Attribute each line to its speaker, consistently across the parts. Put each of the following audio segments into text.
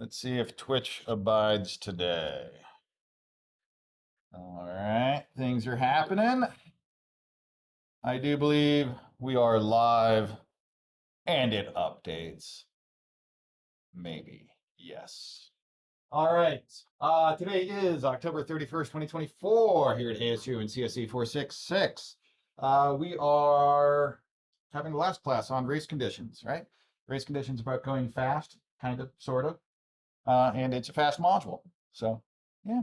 Speaker 1: Let's see if Twitch abides today. All right, things are happening. I do believe we are live and it updates. Maybe, yes. All right, today is October 31st, 2024 here at ASU and CSE466. We are having the last class on race conditions, right? Race conditions about going fast, kind of, sort of. And it's a fast module. So, yeah.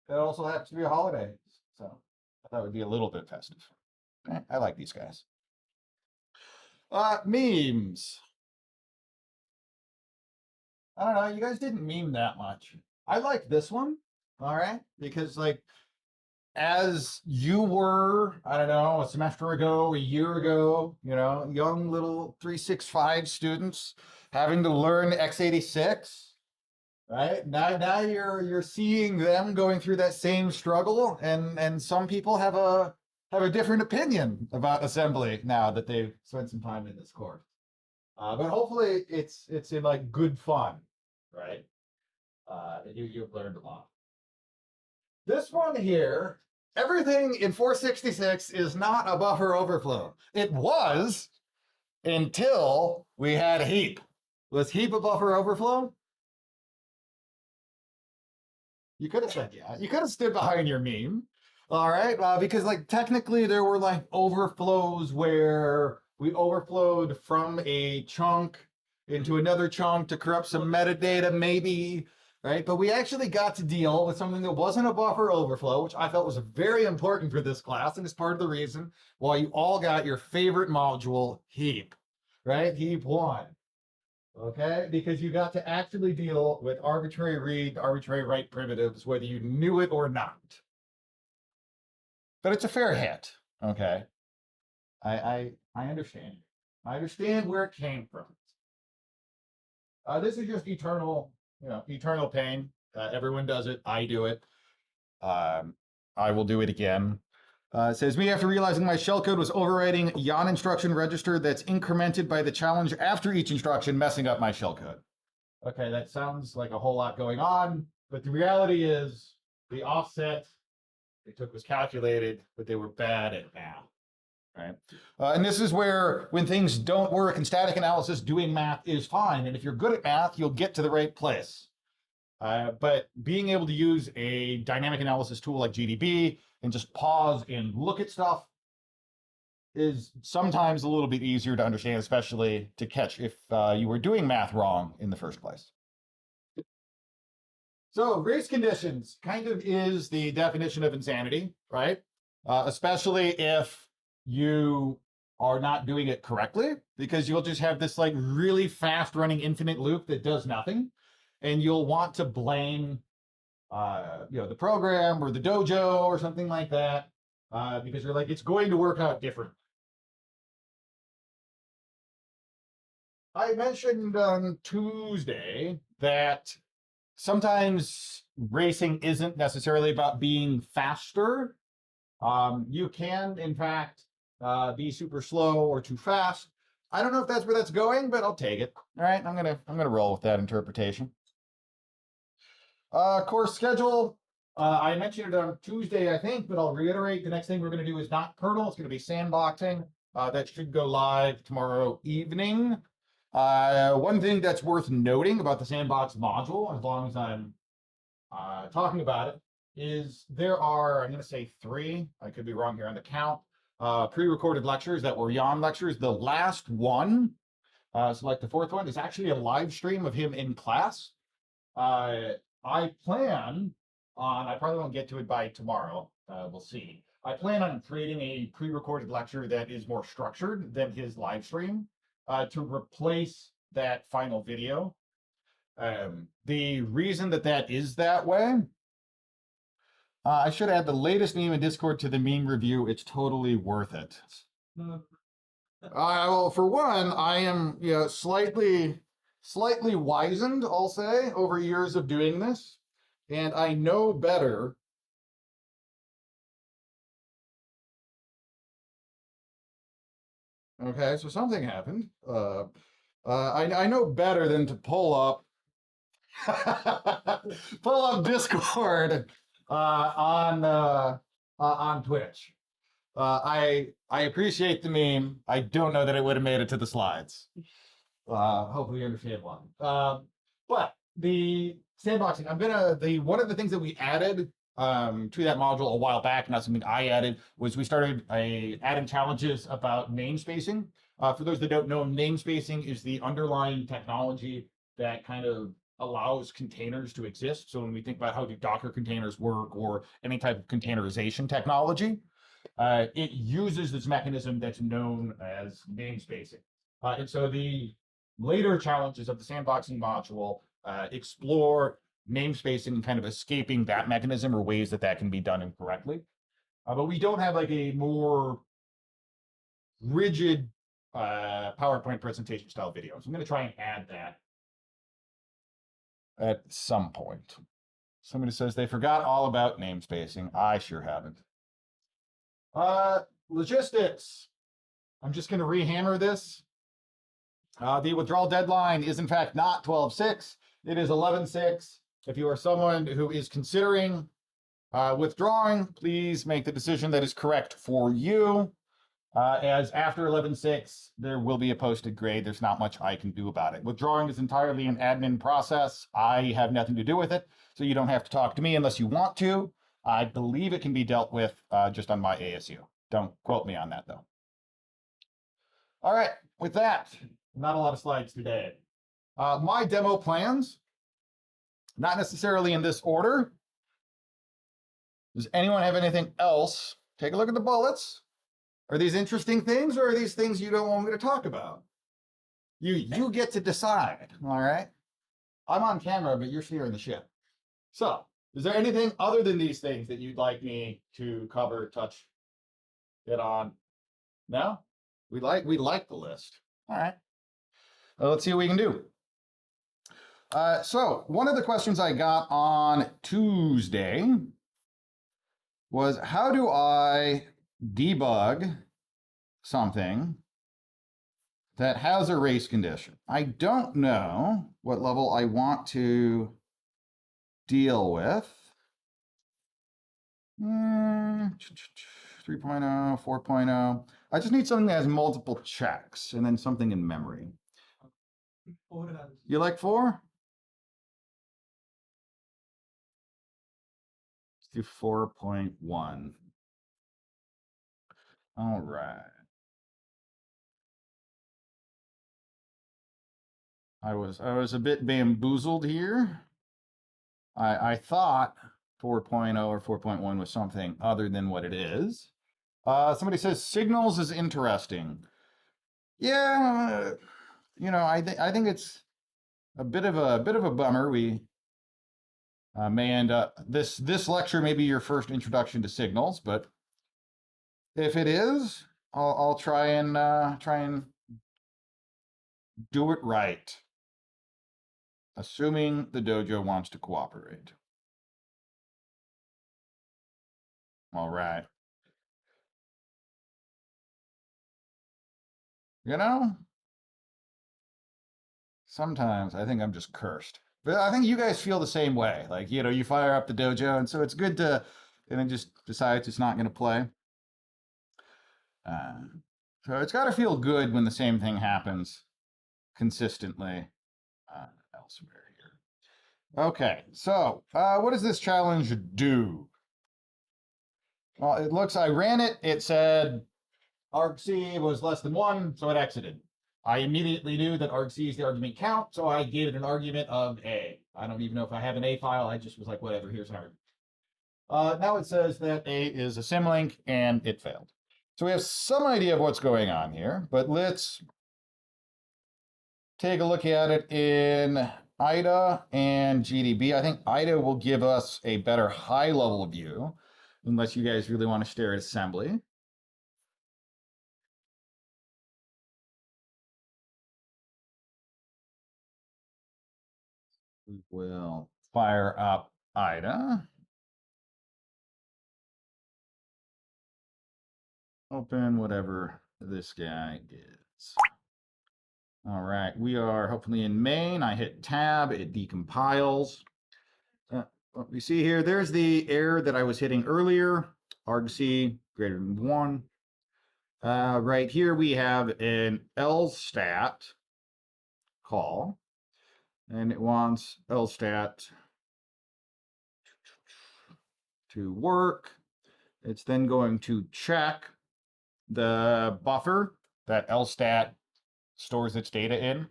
Speaker 1: It also happens to be a holiday. So, I thought it would be a little bit festive. I like these guys. Memes. I don't know. You guys didn't meme that much. I like this one. All right. Because, like, as you were, I don't know, a semester ago, a year ago, young little 365 students having to learn x86. Right now you're seeing them going through that same struggle, and some people have a different opinion about assembly now that they've spent some time in this course. But hopefully it's in like good fun, right? And you've learned a lot. This one here, everything in 466 is not a buffer overflow. It was until we had heap. Was heap a buffer overflow? You could have said, yeah. You could have stood behind your meme. All right. Because, like, technically there were, like, overflows where we overflowed from a chunk into another chunk to corrupt some metadata, maybe, right? But we actually got to deal with something that wasn't a buffer overflow, which I felt was very important for this class, and is part of the reason why you all got your favorite module, heap, right? Heap 1. Okay, because you got to actually deal with arbitrary read, arbitrary write primitives, whether you knew it or not. But it's a fair hit. Okay, I understand. I understand where it came from. This is just eternal, eternal pain. Everyone does it. I do it. I will do it again. It says, me after realizing my shellcode was overwriting yon instruction register that's incremented by the challenge after each instruction, messing up my shellcode. Okay, that sounds like a whole lot going on, but the reality is the offset they took was calculated, but they were bad at math, right? And this is where, when things don't work in static analysis, doing math is fine. And if you're good at math, you'll get to the right place. But being able to use a dynamic analysis tool like GDB and just pause and look at stuff is sometimes a little bit easier to understand, especially to catch if you were doing math wrong in the first place. So race conditions kind of is the definition of insanity, right? Especially if you are not doing it correctly, because you'll just have this like really fast running infinite loop that does nothing. And you'll want to blame, the program or the dojo or something like that, because you're like, it's going to work out differently. I mentioned on Tuesday that sometimes racing isn't necessarily about being faster. You can, in fact, be super slow or too fast. I don't know if that's where that's going, but I'll take it. All right, I'm gonna roll with that interpretation. Course schedule. I mentioned it on Tuesday, I think, but I'll reiterate. The next thing we're going to do is not kernel. It's going to be sandboxing. That should go live tomorrow evening. One thing that's worth noting about the sandbox module, as long as I'm talking about it, is there are, I'm going to say 3, I could be wrong here on the count, pre-recorded lectures that were yon lectures. The last one, so like the 4th one, is actually a live stream of him in class. I plan on, I probably won't get to it by tomorrow, we'll see. I plan on creating a pre-recorded lecture that is more structured than his live stream to replace that final video. The reason that is that way, I should add the latest meme in Discord to the meme review. It's totally worth it. Well, for one, I am slightly wizened, I'll say, over years of doing this, and I know better. Okay, so something happened. I know better than to pull up Pull up Discord on Twitch. I appreciate the meme. I don't know that it would have made it to the slides. Hopefully you understand why. But the sandboxing, one of the things that we added to that module a while back, not something I added, was we started adding challenges about namespacing. For those that don't know, namespacing is the underlying technology that kind of allows containers to exist. So when we think about how do Docker containers work or any type of containerization technology, it uses this mechanism that's known as namespacing. And so the later challenges of the sandboxing module explore namespacing and kind of escaping that mechanism or ways that that can be done incorrectly. But we don't have like a more rigid PowerPoint presentation style video. So I'm going to try and add that at some point. Somebody says they forgot all about namespacing. I sure haven't. Logistics. I'm just going to rehammer this. The withdrawal deadline is in fact not 12/6. It is 11/6. If you are someone who is considering withdrawing, please make the decision that is correct for you. As after 11/6, there will be a posted grade. There's not much I can do about it. Withdrawing is entirely an admin process. I have nothing to do with it, so you don't have to talk to me unless you want to. I believe it can be dealt with just on my ASU. Don't quote me on that, though. All right, with that, not a lot of slides today. My demo plans, not necessarily in this order. Does anyone have anything else? Take a look at the bullets. Are these interesting things or are these things you don't want me to talk about? You get to decide, all right? I'm on camera, but you're steering the ship. So, is there anything other than these things that you'd like me to cover, touch, get on? No? We like the list. All right. Well, let's see what we can do. So one of the questions I got on Tuesday was, how do I debug something that has a race condition? I don't know what level I want to deal with. 3.0, 4.0. I just need something that has multiple checks and then something in memory. You like 4? Let's do 4.1. All right. I was a bit bamboozled here. I thought 4.0 or 4.1 was something other than what it is. Somebody says signals is interesting. Yeah, I think it's a bit of a bummer. We may end up this lecture may be your first introduction to signals, but if it is, I'll try and do it right, assuming the dojo wants to cooperate. All right. Sometimes I think I'm just cursed. But I think you guys feel the same way. Like, you fire up the dojo, and so it's good to, and then just decides it's not going to play. So it's got to feel good when the same thing happens consistently elsewhere here. Okay, so what does this challenge do? Well, it looks, I ran it. It said argc was less than 1, so it exited. I immediately knew that argc is the argument count, so I gave it an argument of A. I don't even know if I have an A file. I just was like, whatever, here's an argument. Now it says that A is a symlink, and it failed. So we have some idea of what's going on here, but let's take a look at it in IDA and GDB. I think IDA will give us a better high-level view, unless you guys really want to stare at assembly. We'll fire up IDA. Open whatever this guy is. All right, we are hopefully in main. I hit tab, it decompiles. What we see here, there's the error that I was hitting earlier, argc greater than 1. Right here we have an lstat call, and it wants lstat to work. It's then going to check the buffer that lstat stores its data in.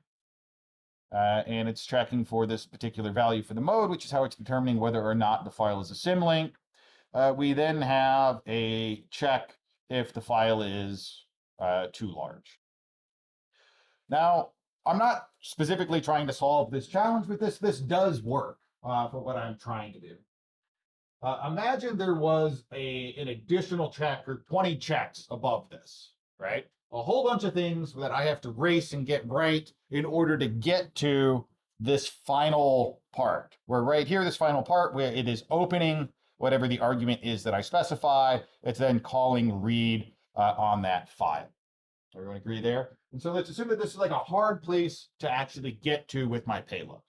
Speaker 1: And it's checking for this particular value for the mode, which is how it's determining whether or not the file is a symlink. We then have a check if the file is too large. Now, I'm not specifically trying to solve this challenge with this. This does work for what I'm trying to do. Imagine there was an additional check or 20 checks above this, right? A whole bunch of things that I have to race and get right in order to get to this final part. Where right here, this final part where it is opening whatever the argument is that I specify, it's then calling read on that file. Everyone agree there? And so let's assume that this is like a hard place to actually get to with my payload.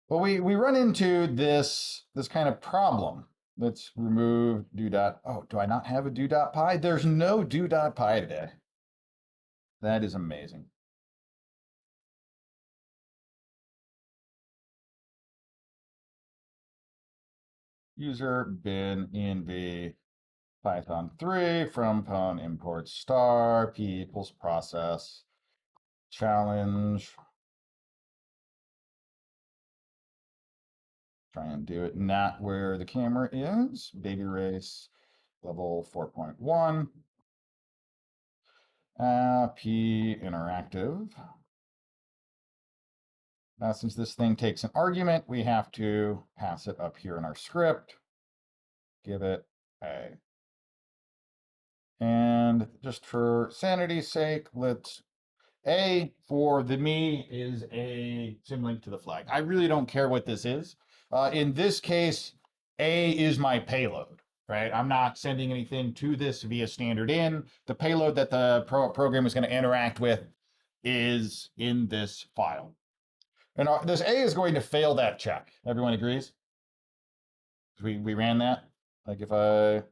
Speaker 1: Well, we run into this kind of problem. Let's remove do dot. Oh, do I not have a do dot py? There's no do dot py today. That is amazing. User bin env Python 3 from pwn import star p equals process challenge. Try and do it not where the camera is. Baby race level 4.1. P interactive. Now, since this thing takes an argument, we have to pass it up here in our script. Give it a. And just for sanity's sake, let's A for the me is a symlink to the flag. I really don't care what this is. In this case, A is my payload, right? I'm not sending anything to this via standard in. The payload that the program is going to interact with is in this file. And this A is going to fail that check. Everyone agrees? We ran that. Like if I...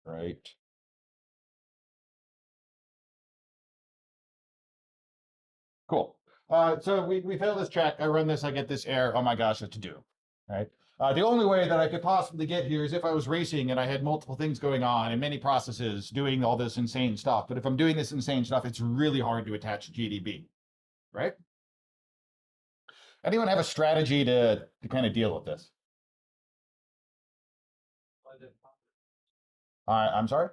Speaker 1: Right. Cool. So we fail this check. I run this, I get this error. Oh my gosh, what to do, right? The only way that I could possibly get here is if I was racing and I had multiple things going on and many processes doing all this insane stuff. But if I'm doing this insane stuff, it's really hard to attach GDB, right? Anyone have a strategy to kind of deal with this? I'm sorry?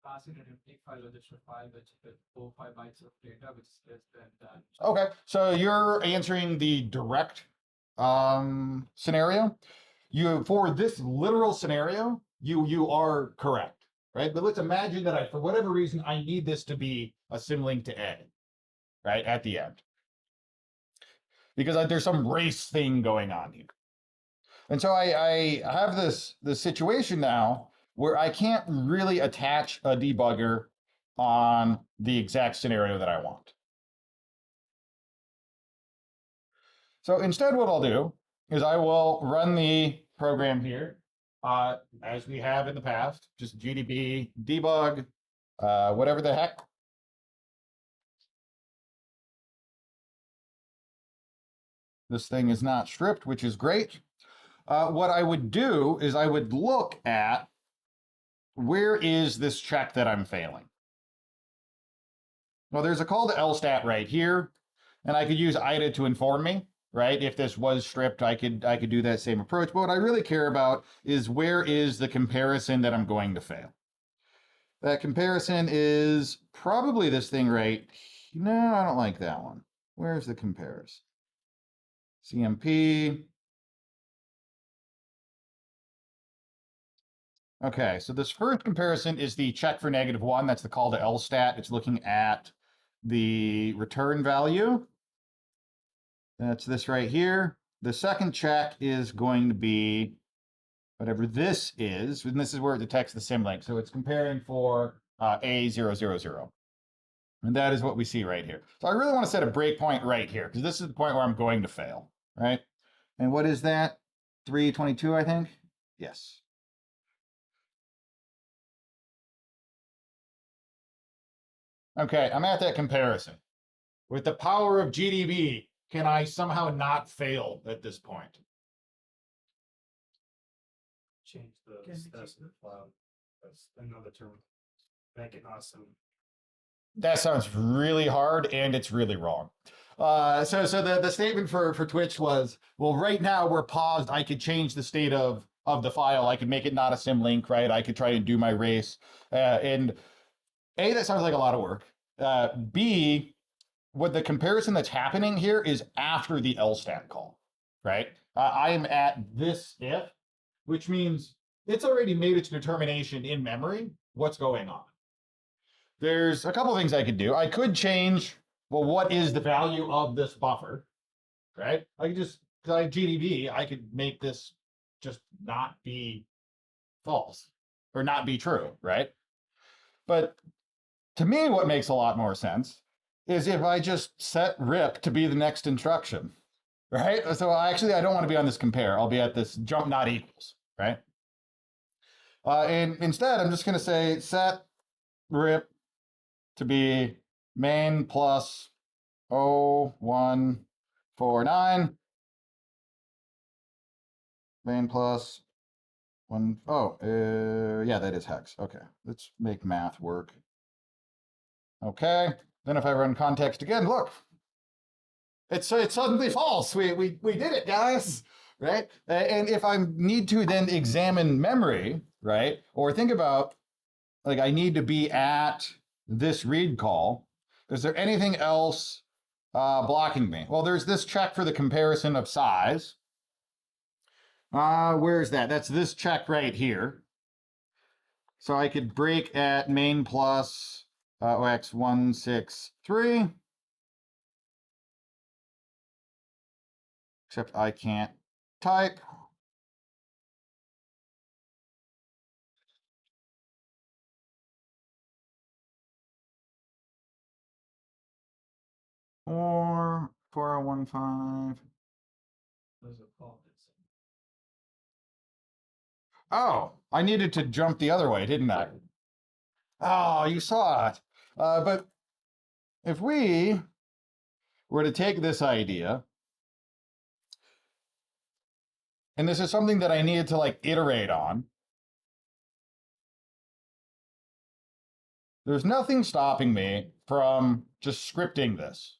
Speaker 2: Pass in an empty file or just a file which with 4 or 5 bytes of data, which is less than that.
Speaker 1: Okay, so you're answering the direct scenario. For this literal scenario, you are correct, right? But let's imagine that for whatever reason, I need this to be a symlink to A, right, at the end. Because there's some race thing going on here. And so I have this situation now where I can't really attach a debugger on the exact scenario that I want. So instead, what I'll do is I will run the program here as we have in the past, just GDB debug, whatever the heck. This thing is not stripped, which is great. What I would do is I would look at where is this check that I'm failing. Well, there's a call to lstat right here, and I could use IDA to inform me, right? If this was stripped, I could do that same approach. But what I really care about is where is the comparison that I'm going to fail. That comparison is probably this thing right. No, I don't like that one. Where's the comparison? CMP. Okay, so this first comparison is the check for -1. That's the call to lstat. It's looking at the return value. That's this right here. the second check is going to be whatever this is, and this is where it detects the symlink. So it's comparing for A000. And that is what we see right here. So I really want to set a breakpoint right here, because this is the point where I'm going to fail, right? And what is that? 322, I think? Yes. Okay, I'm at that comparison. With the power of GDB, can I somehow not fail at this point?
Speaker 2: Change the status of the file. That's another term. Make it awesome.
Speaker 1: That sounds really hard, and it's really wrong. So the statement for Twitch was, well, right now we're paused. I could change the state of the file. I could make it not a symlink, right? I could try and do my race. And A, that sounds like a lot of work. B, what the comparison that's happening here is after the LSTAT call, right? I am at this if, which means it's already made its determination in memory what's going on. There's a couple things I could do. I could change, well, what is the value of this buffer, right? I could just, because I have GDB, I could make this just not be false or not be true, right? But to me, what makes a lot more sense is if I just set rip to be the next instruction, right? So actually, I don't want to be on this compare. I'll be at this jump not equals, right? And instead, I'm just going to say set rip to be main plus 0149 main plus one. Oh, yeah, that is hex. Okay, let's make math work. Okay, then if I run context again, look, it's suddenly false. We did it, guys, right? And if I need to then examine memory, right, or think about like I need to be at this read call. Is there anything else blocking me? Well, there's this check for the comparison of size. Where's that? That's this check right here. So I could break at main plus OX163. Except I can't type. Or 4015.
Speaker 2: Those are called.
Speaker 1: Oh, I needed to jump the other way, didn't I? Oh, you saw it. But if we were to take this idea, and this is something that I needed to like iterate on, there's nothing stopping me from just scripting this.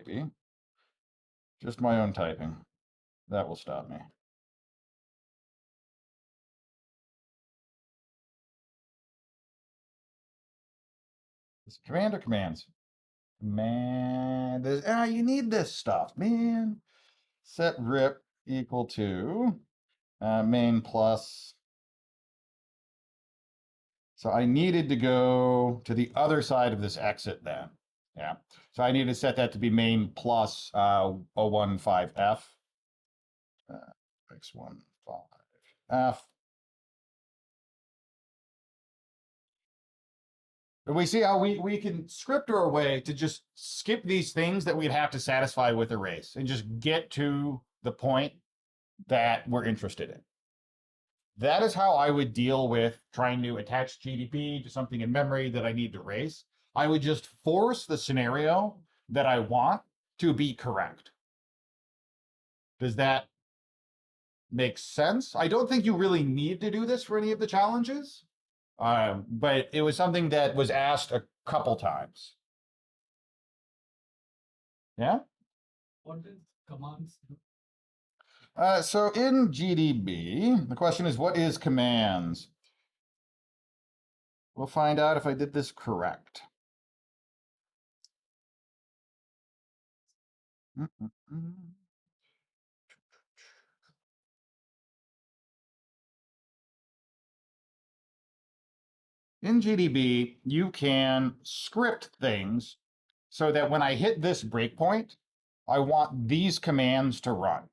Speaker 1: Maybe. Just my own typing. That will stop me. Is it command or commands? Man, you need this stuff, man. Set rip equal to main plus. So I needed to go to the other side of this exit then. Yeah. So I need to set that to be main plus 015F. X15F. And we see how we can script our way to just skip these things that we'd have to satisfy with a race and just get to the point that we're interested in. That is how I would deal with trying to attach GDP to something in memory that I need to race. I would just force the scenario that I want to be correct. Does that make sense? I don't think you really need to do this for any of the challenges, but it was something that was asked a couple times. Yeah?
Speaker 2: What is commands do?
Speaker 1: So in GDB, the question is, what is commands? We'll find out if I did this correct. in GDB, you can script things so that when I hit this breakpoint, I want these commands to run.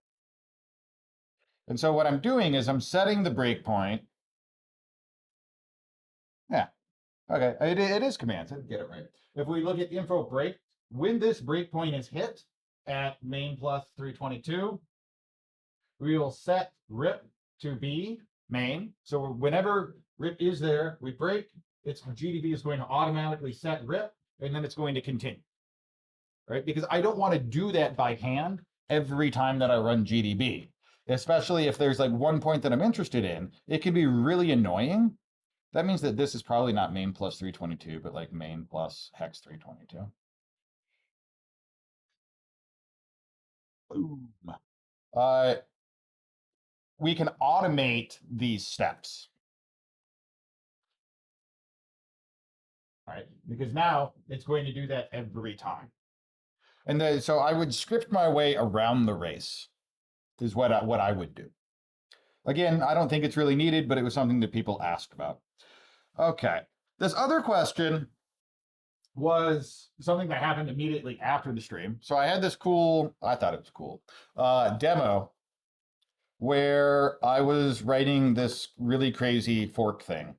Speaker 1: And so what I'm doing is I'm setting the breakpoint. Yeah, okay, it is commands. I didn't get it right. If we look at info break, when this breakpoint is hit at main plus 322, we will set rip to be main. So whenever rip is there, we break, it's GDB is going to automatically set rip, and then it's going to continue, right? Because I don't want to do that by hand every time that I run GDB, especially if there's like one point that I'm interested in. It can be really annoying. That means that this is probably not main plus 322, but like main plus hex 322. Boom. We can automate these steps. All right, because now it's going to do that every time. And then, so I would script my way around the race is what I would do. Again, I don't think it's really needed, but it was something that people asked about. Okay, this other question was something that happened immediately after the stream. So I had this cool, I thought it was cool, demo where I was writing this really crazy fork thing.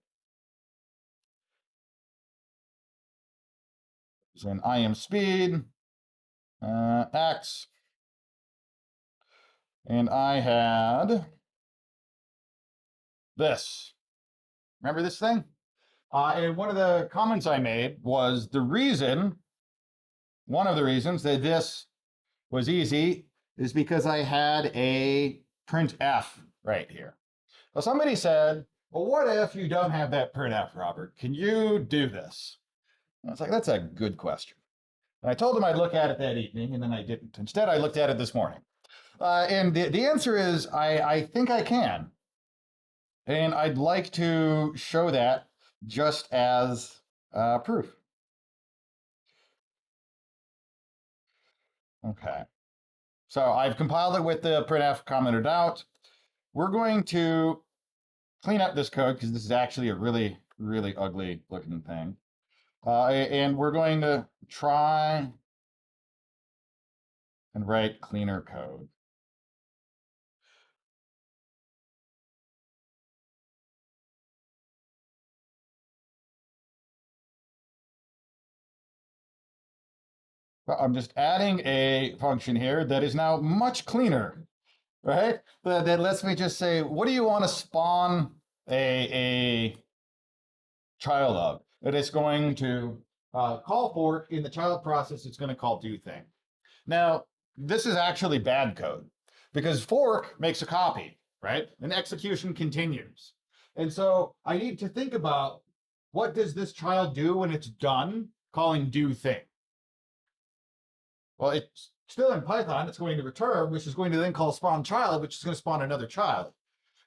Speaker 1: So an IM speed, X, and I had this. Remember this thing? And one of the comments I made was one of the reasons that this was easy is because I had a printf right here. Well, somebody said, well, what if you don't have that printf, Robert? Can you do this? And I was like, that's a good question. And I told him I'd look at it that evening, and then I didn't. Instead, I looked at it this morning. And the answer is, I think I can. And I'd like to show that just as proof. Okay. So I've compiled it with the printf commented out. We're going to clean up this code because this is actually a really, really ugly looking thing. And we're going to try and write cleaner code. I'm just adding a function here that is now much cleaner, right? That lets me just say, what do you want to spawn a child of? And it's going to call fork in the child process. It's going to call do thing. Now, this is actually bad code because fork makes a copy, right? And execution continues. And so I need to think about what does this child do when it's done calling do thing? Well, it's still in Python, it's going to return, which is going to then call spawn child, which is going to spawn another child,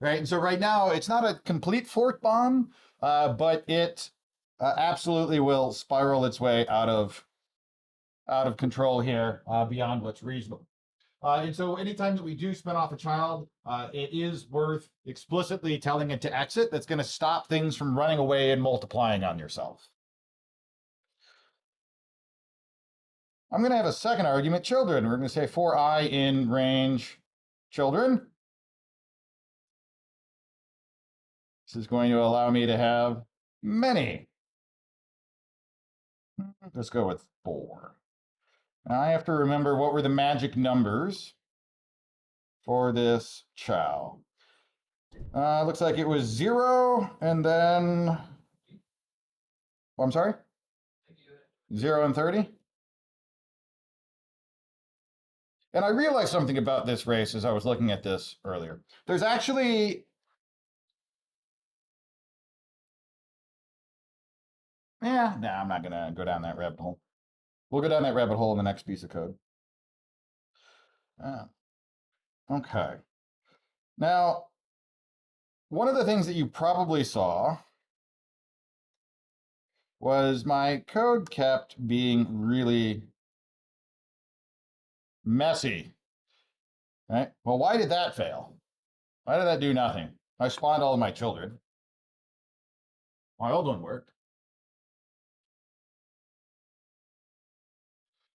Speaker 1: right? And so right now, it's not a complete fork bomb, but it absolutely will spiral its way out of control here beyond what's reasonable. And so anytime that we do spin off a child, it is worth explicitly telling it to exit. That's going to stop things from running away and multiplying on yourself. I'm going to have a second argument, children. We're going to say for I in range children. This is going to allow me to have many. Let's go with 4. Now I have to remember what were the magic numbers for this chow. Looks like it was 0 and then, oh, I'm sorry? 0 and 30? And I realized something about this race as I was looking at this earlier. There's actually, I'm not going to go down that rabbit hole. We'll go down that rabbit hole in the next piece of code. Okay. Now, one of the things that you probably saw was my code kept being really messy. Right? Well, why did that fail? Why did that do nothing? I spawned all of my children. My old one worked.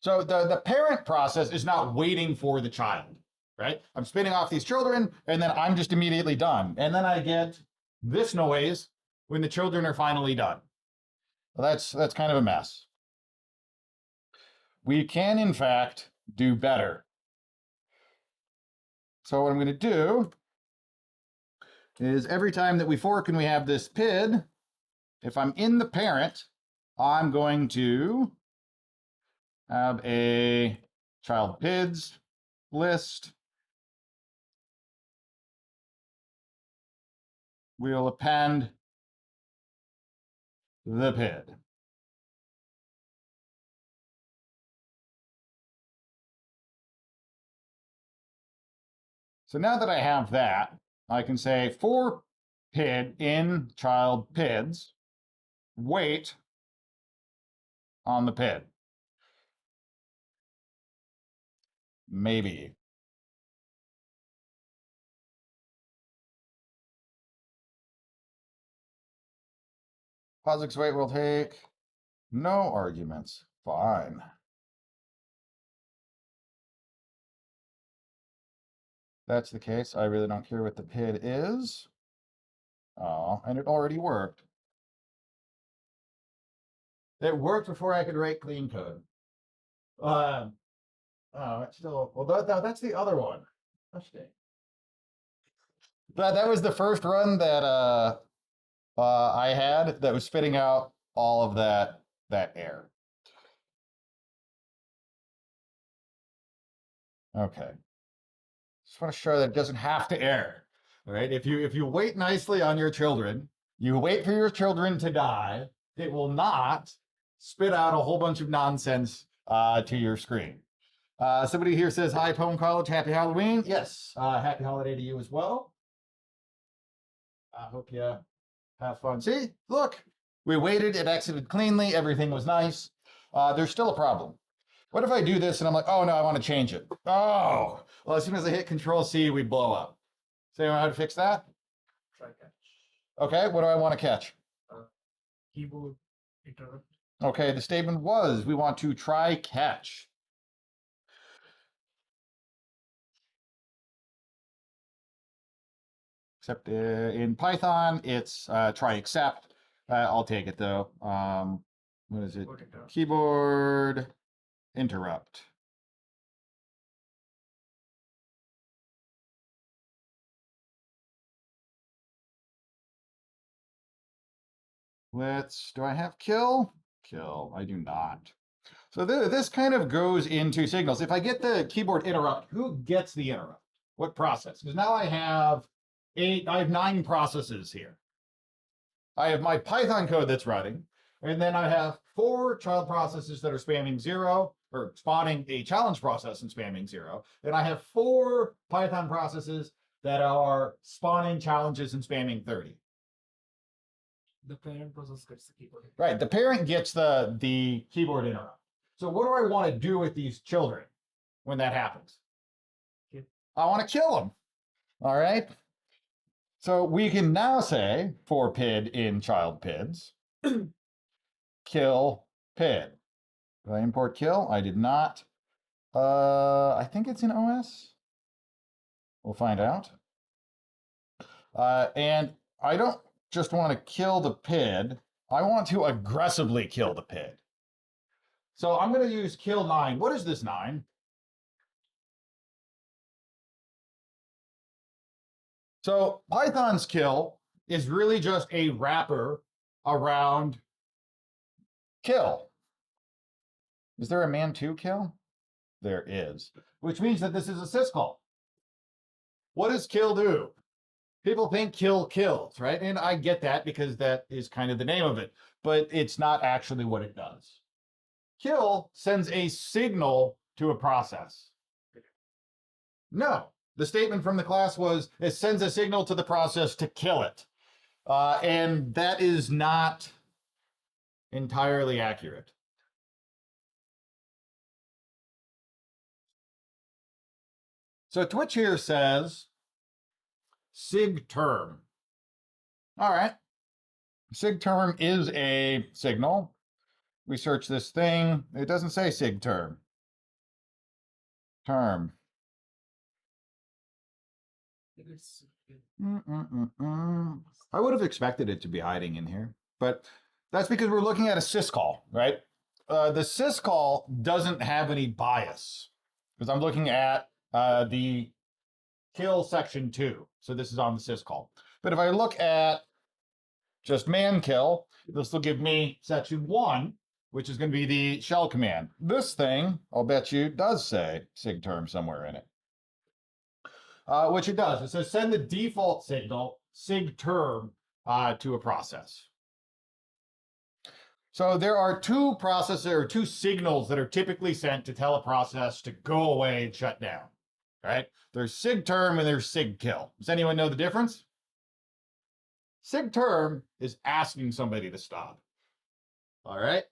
Speaker 1: So the parent process is not waiting for the child, right? I'm spinning off these children and then I'm just immediately done. And then I get this noise when the children are finally done. Well, that's kind of a mess. We can, in fact, do better. So what I'm going to do is every time that we fork and we have this PID, if I'm in the parent, I'm going to have a child PIDs list. We'll append the PID. So now that I have that, I can say for PID in child PIDs, wait on the PID. Maybe. POSIX wait will take no arguments. Fine. That's the case. I really don't care what the PID is. Oh, and it already worked. It worked before I could write clean code. Oh, it's still, well, that's the other one. That was the first run that I had that was spitting out all of that error. Okay. Just want to show that it doesn't have to err. All right. If you wait nicely on your children, you wait for your children to die, it will not spit out a whole bunch of nonsense to your screen. Somebody here says, hi, pwn.college, happy Halloween. Yes, happy holiday to you as well. I hope you have fun. See, look, we waited, it exited cleanly, everything was nice. There's still a problem. What if I do this and I'm like, oh no, I want to change it. Oh, well, as soon as I hit Control C, we blow up. So you know how to fix that?
Speaker 2: Try catch.
Speaker 1: Okay, what do I want to catch?
Speaker 2: Keyboard interrupt.
Speaker 1: Okay, the statement was we want to try catch. Except in Python, it's try except. I'll take it though. What is it? Keyboard interrupt. Do I have kill? Kill, I do not. So this kind of goes into signals. If I get the keyboard interrupt, who gets the interrupt? What process? Because now I have 9 processes here. I have my Python code that's running, and then I have 4 child processes that are spamming 0, or spawning a challenge process and spamming 0. Then I have 4 Python processes that are spawning challenges and spamming 30.
Speaker 2: The parent process gets the keyboard.
Speaker 1: Right, the parent gets the keyboard interrupt. So what do I want to do with these children when that happens?
Speaker 2: Kill.
Speaker 1: I want to kill them. All right. So we can now say for PID in child PIDs, kill PID. Did I import kill? I did not. I think it's in OS. We'll find out. And I don't just want to kill the PID. I want to aggressively kill the PID. So I'm going to use kill 9. What is this 9? So Python's kill is really just a wrapper around kill. Is there a man2 kill? There is, which means that this is a syscall. What does kill do? People think kill kills, right? And I get that because that is kind of the name of it, but it's not actually what it does. Kill sends a signal to a process. No, the statement from the class was it sends a signal to the process to kill it. And that is not entirely accurate. So Twitch here says sig term. All right. Sig term is a signal. We search this thing. It doesn't say sig term. term.
Speaker 2: It's
Speaker 1: I would have expected it to be hiding in here, but that's because we're looking at a syscall, right? The syscall doesn't have any bias because I'm looking at the kill section 2. So this is on the syscall. But if I look at just man kill, this will give me section 1, which is going to be the shell command. This thing, I'll bet you, does say sig term somewhere in it. Which it does. It says send the default signal sig term to a process. So there are two signals that are typically sent to tell a process to go away and shut down, right? There's sig term and there's sig kill. Does anyone know the difference? Sig term is asking somebody to stop. All right.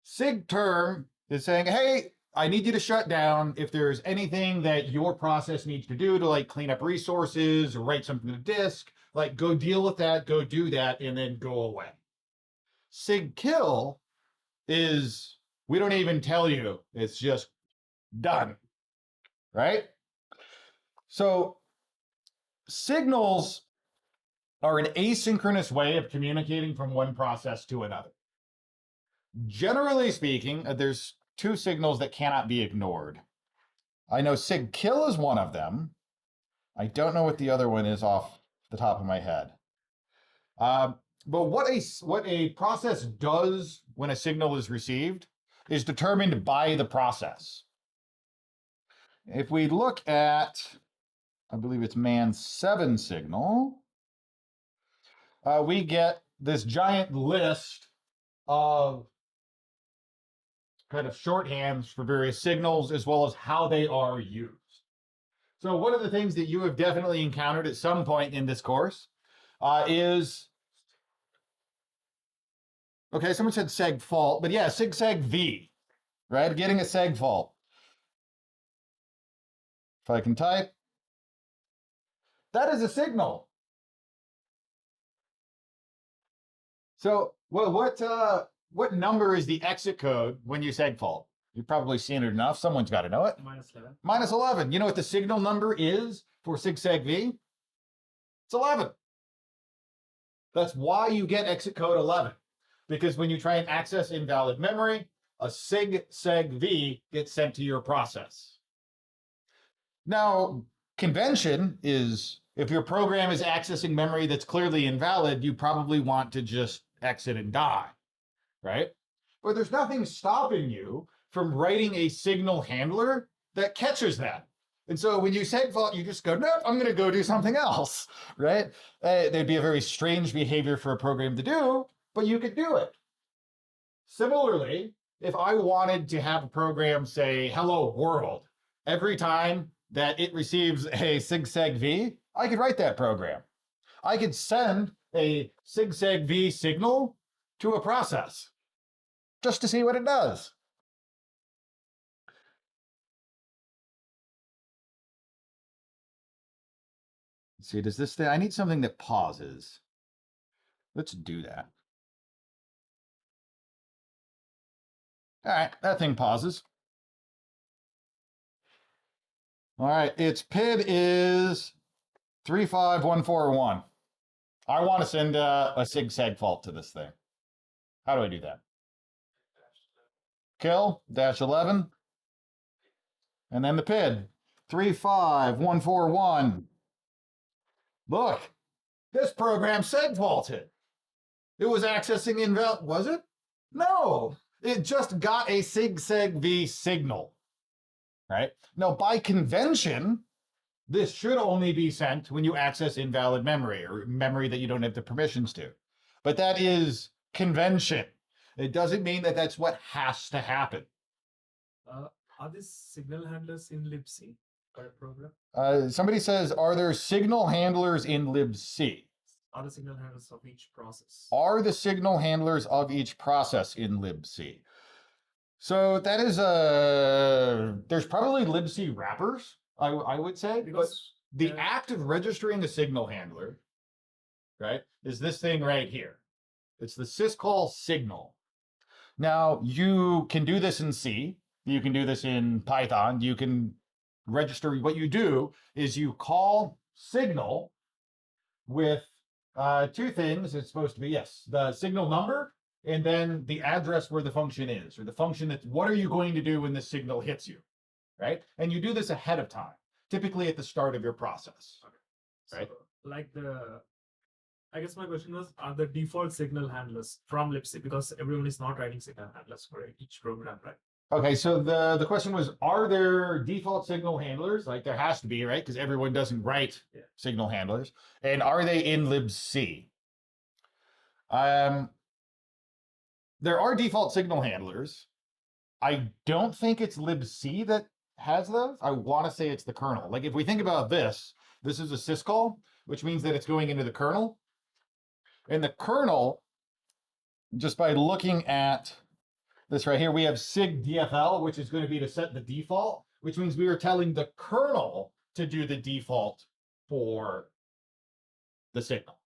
Speaker 1: Sig term is saying, hey, I need you to shut down if there's anything that your process needs to do to like clean up resources or write something to disk, like go deal with that, go do that, and then go away. Sig kill is, we don't even tell you, it's just done, right? So signals are an asynchronous way of communicating from one process to another. Generally speaking, there's two signals that cannot be ignored. I know sig kill is one of them. I don't know what the other one is off the top of my head. But what a process does when a signal is received is determined by the process. If we look at, I believe it's man 7 signal, we get this giant list of kind of shorthands for various signals as well as how they are used. So one of the things that you have definitely encountered at some point in this course is, okay, someone said seg fault, but yeah, sig seg v, right? Getting a seg fault. If I can type, that is a signal. So what number is the exit code when you seg fault? You've probably seen it enough. Someone's got to know it.
Speaker 2: -11.
Speaker 1: -11. You know what the signal number is for sig seg v? It's 11. That's why you get exit code 11. Because when you try and access invalid memory, a sig seg v gets sent to your process. Now, convention is if your program is accessing memory that's clearly invalid, you probably want to just exit and die, right? But there's nothing stopping you from writing a signal handler that catches that. And so when you seg fault, you just go, nope, I'm going to go do something else, right? There'd be a very strange behavior for a program to do, but you could do it. Similarly, if I wanted to have a program say, hello world, every time that it receives a sig seg v, I could write that program. I could send a sig seg v signal to a process just to see what it does. Let's see, does this thing, I need something that pauses. Let's do that. All right, that thing pauses. All right, its PID is 35141. I want to send a sig seg fault to this thing. How do I do that? Kill -11, and then the PID 35141. Look, this program seg faulted. It was accessing invalid. Was it? No, it just got a sig seg v signal. Right? Now, by convention, this should only be sent when you access invalid memory or memory that you don't have the permissions to. But that is convention. It doesn't mean that that's what has to happen.
Speaker 2: Are these signal handlers in libc for a program?
Speaker 1: Somebody says, are there signal handlers in libc?
Speaker 2: Are the signal handlers of each process?
Speaker 1: Are the signal handlers of each process in libc? So that is there's probably libc wrappers, I would say, because the act of registering a signal handler, right, is this thing right here. It's the syscall signal. Now, you can do this in C. You can do this in Python. You can register. What you do is you call signal with two things. It's supposed to be, yes, the signal number and then the address where the function is, or the function that's what are you going to do when the signal hits you, right? And you do this ahead of time, typically at the start of your process. Right.
Speaker 3: So, like I guess my question was, are the default signal handlers from libc, because everyone is not writing signal handlers for each program, right?
Speaker 1: Okay, so the question was, are there default signal handlers? Like there has to be, right? Because everyone doesn't write signal handlers. And are they in libc? There are default signal handlers. I don't think it's libc that has those. I want to say it's the kernel. Like if we think about this is a syscall, which means that it's going into the kernel. And the kernel, just by looking at this right here, we have sig DFL, which is going to be to set the default, which means we are telling the kernel to do the default for the signal,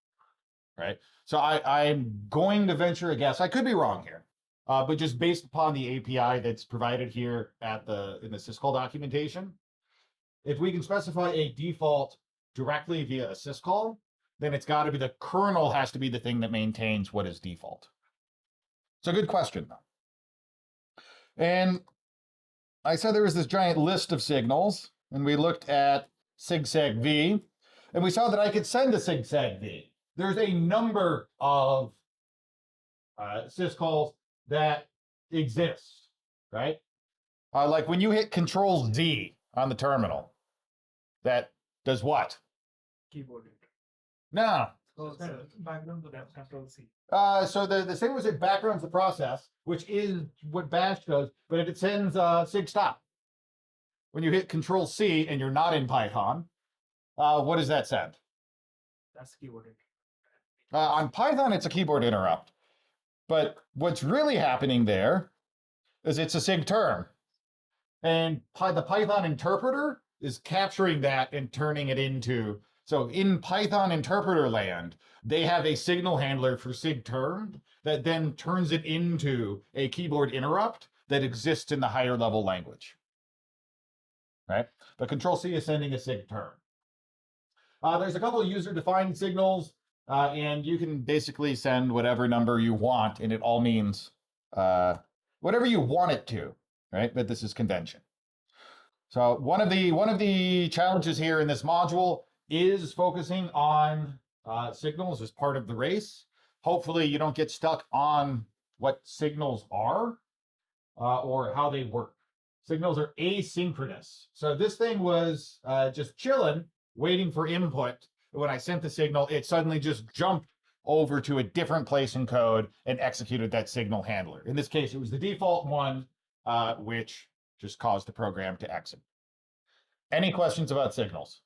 Speaker 1: right? So I'm going to venture a guess. I could be wrong here, but just based upon the API that's provided here in the syscall documentation, if we can specify a default directly via a syscall, then it's got to be the kernel has to be the thing that maintains what is default. It's a good question, though. And I said there was this giant list of signals, and we looked at SIG-SAG-V, and we saw that I could send a SIG-SAG-V. There's a number of syscalls that exist, right? Like when you hit Control-Z on the terminal, that does what?
Speaker 3: Keyboard.
Speaker 1: No.
Speaker 3: Background to that control C.
Speaker 1: So the signal was it backgrounds the process, which is what bash does, but it sends sig stop. When you hit Control C and you're not in Python, what does that send?
Speaker 3: That's keyboard.
Speaker 1: On Python, it's a keyboard interrupt. But what's really happening there is it's a sig term. And the Python interpreter is capturing that and turning it into. So in Python interpreter land, they have a signal handler for sig term that then turns it into a keyboard interrupt that exists in the higher level language, right? But Control C is sending a sig term. There's a couple of user-defined signals, and you can basically send whatever number you want, and it all means whatever you want it to, right? But this is convention. So one of the challenges here in this module is focusing on signals as part of the race. Hopefully you don't get stuck on what signals are or how they work. Signals are asynchronous. So this thing was just chilling, waiting for input. When I sent the signal, it suddenly just jumped over to a different place in code and executed that signal handler. In this case, it was the default one, which just caused the program to exit. Any questions about signals?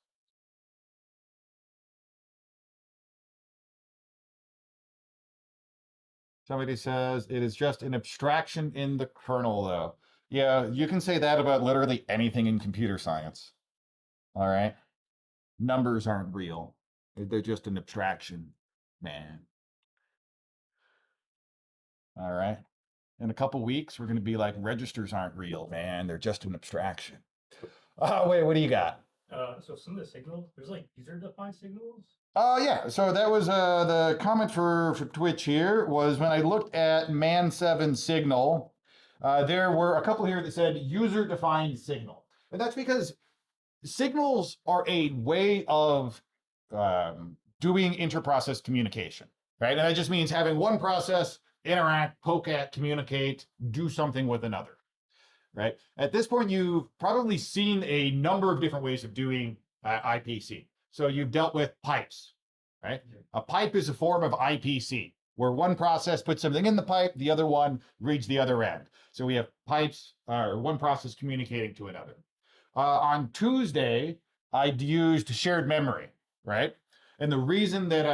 Speaker 1: Somebody says it is just an abstraction in the kernel, though. Yeah, you can say that about literally anything in computer science. All right. Numbers aren't real. They're just an abstraction, man. All right. In a couple weeks, we're going to be like, registers aren't real, man. They're just an abstraction. Oh, wait, what do you got?
Speaker 3: So some of the signals, there's like user-defined signals.
Speaker 1: Yeah, so that was the comment for Twitch here was when I looked at Man7 signal, there were a couple here that said user-defined signal. And that's because signals are a way of doing inter-process communication, right? And that just means having one process interact, poke at, communicate, do something with another, right? At this point, you've probably seen a number of different ways of doing IPC. So you've dealt with pipes, right? A pipe is a form of IPC, where one process puts something in the pipe, the other one reads the other end. So we have pipes, or one process communicating to another. On Tuesday, I used shared memory, right? And the reason that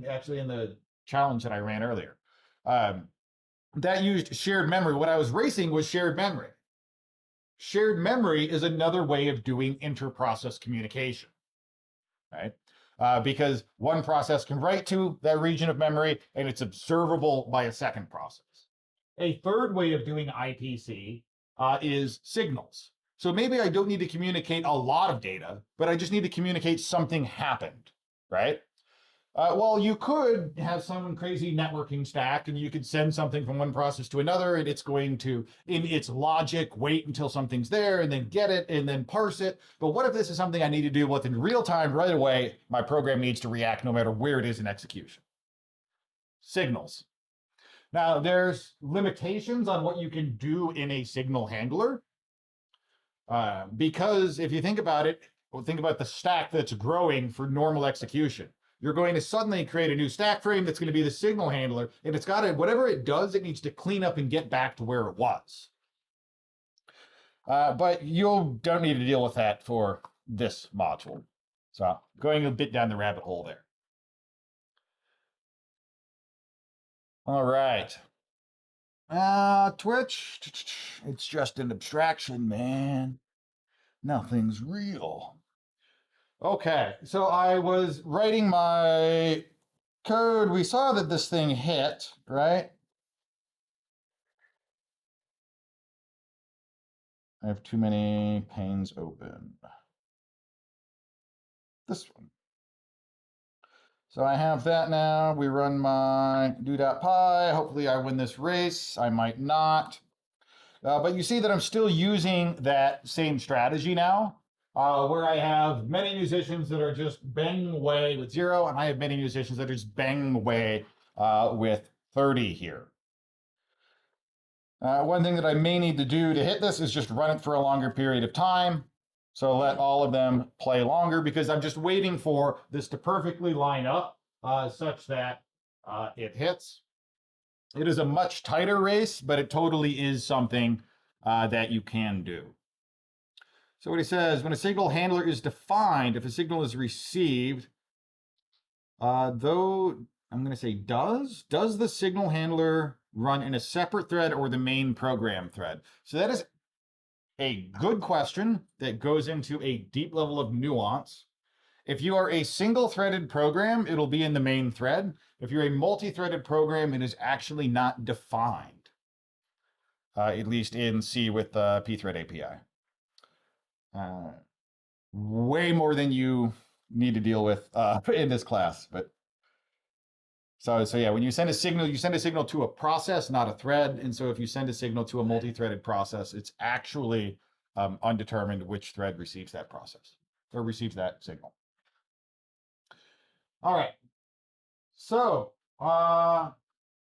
Speaker 1: actually in the challenge that I ran earlier, that used shared memory. What I was racing was shared memory. Shared memory is another way of doing inter-process communication, right? Because one process can write to that region of memory and it's observable by a second process. A third way of doing IPC is signals. So maybe I don't need to communicate a lot of data, but I just need to communicate something happened, right? Well, you could have some crazy networking stack and you could send something from one process to another and it's going to, in its logic, wait until something's there and then get it and then parse it. But what if this is something I need to deal with in real time right away? My program needs to react no matter where it is in execution. Signals. Now, there's limitations on what you can do in a signal handler. Because if you think about it, think about the stack that's growing for normal execution. You're going to suddenly create a new stack frame that's going to be the signal handler, and it's got to, whatever it does, it needs to clean up and get back to where it was. But you don't need to deal with that for this module. So going a bit down the rabbit hole there. All right. Twitch, it's just an abstraction, man. Nothing's real. Okay, so I was writing my code. We saw that this thing hit, right? I have too many panes open. This one. So I have that now. We run my do.py. Hopefully I win this race. I might not. But you see that I'm still using that same strategy now, where I have many musicians that are just banging away with 0, and I have many musicians that are just banging away with 30 here. One thing that I may need to do to hit this is just run it for a longer period of time. So let all of them play longer, because I'm just waiting for this to perfectly line up such that it hits. It is a much tighter race, but it totally is something that you can do. So what he says, when a signal handler is defined, if a signal is received, though I'm going to say does the signal handler run in a separate thread or the main program thread? So that is a good question that goes into a deep level of nuance. If you are a single-threaded program, it'll be in the main thread. If you're a multi-threaded program, it is actually not defined, at least in C with the pthread API. Way more than you need to deal with in this class. But so yeah, when you send a signal to a process, not a thread. And so if you send a signal to a multi-threaded process, it's actually undetermined which thread receives that process or receives that signal. All right. So,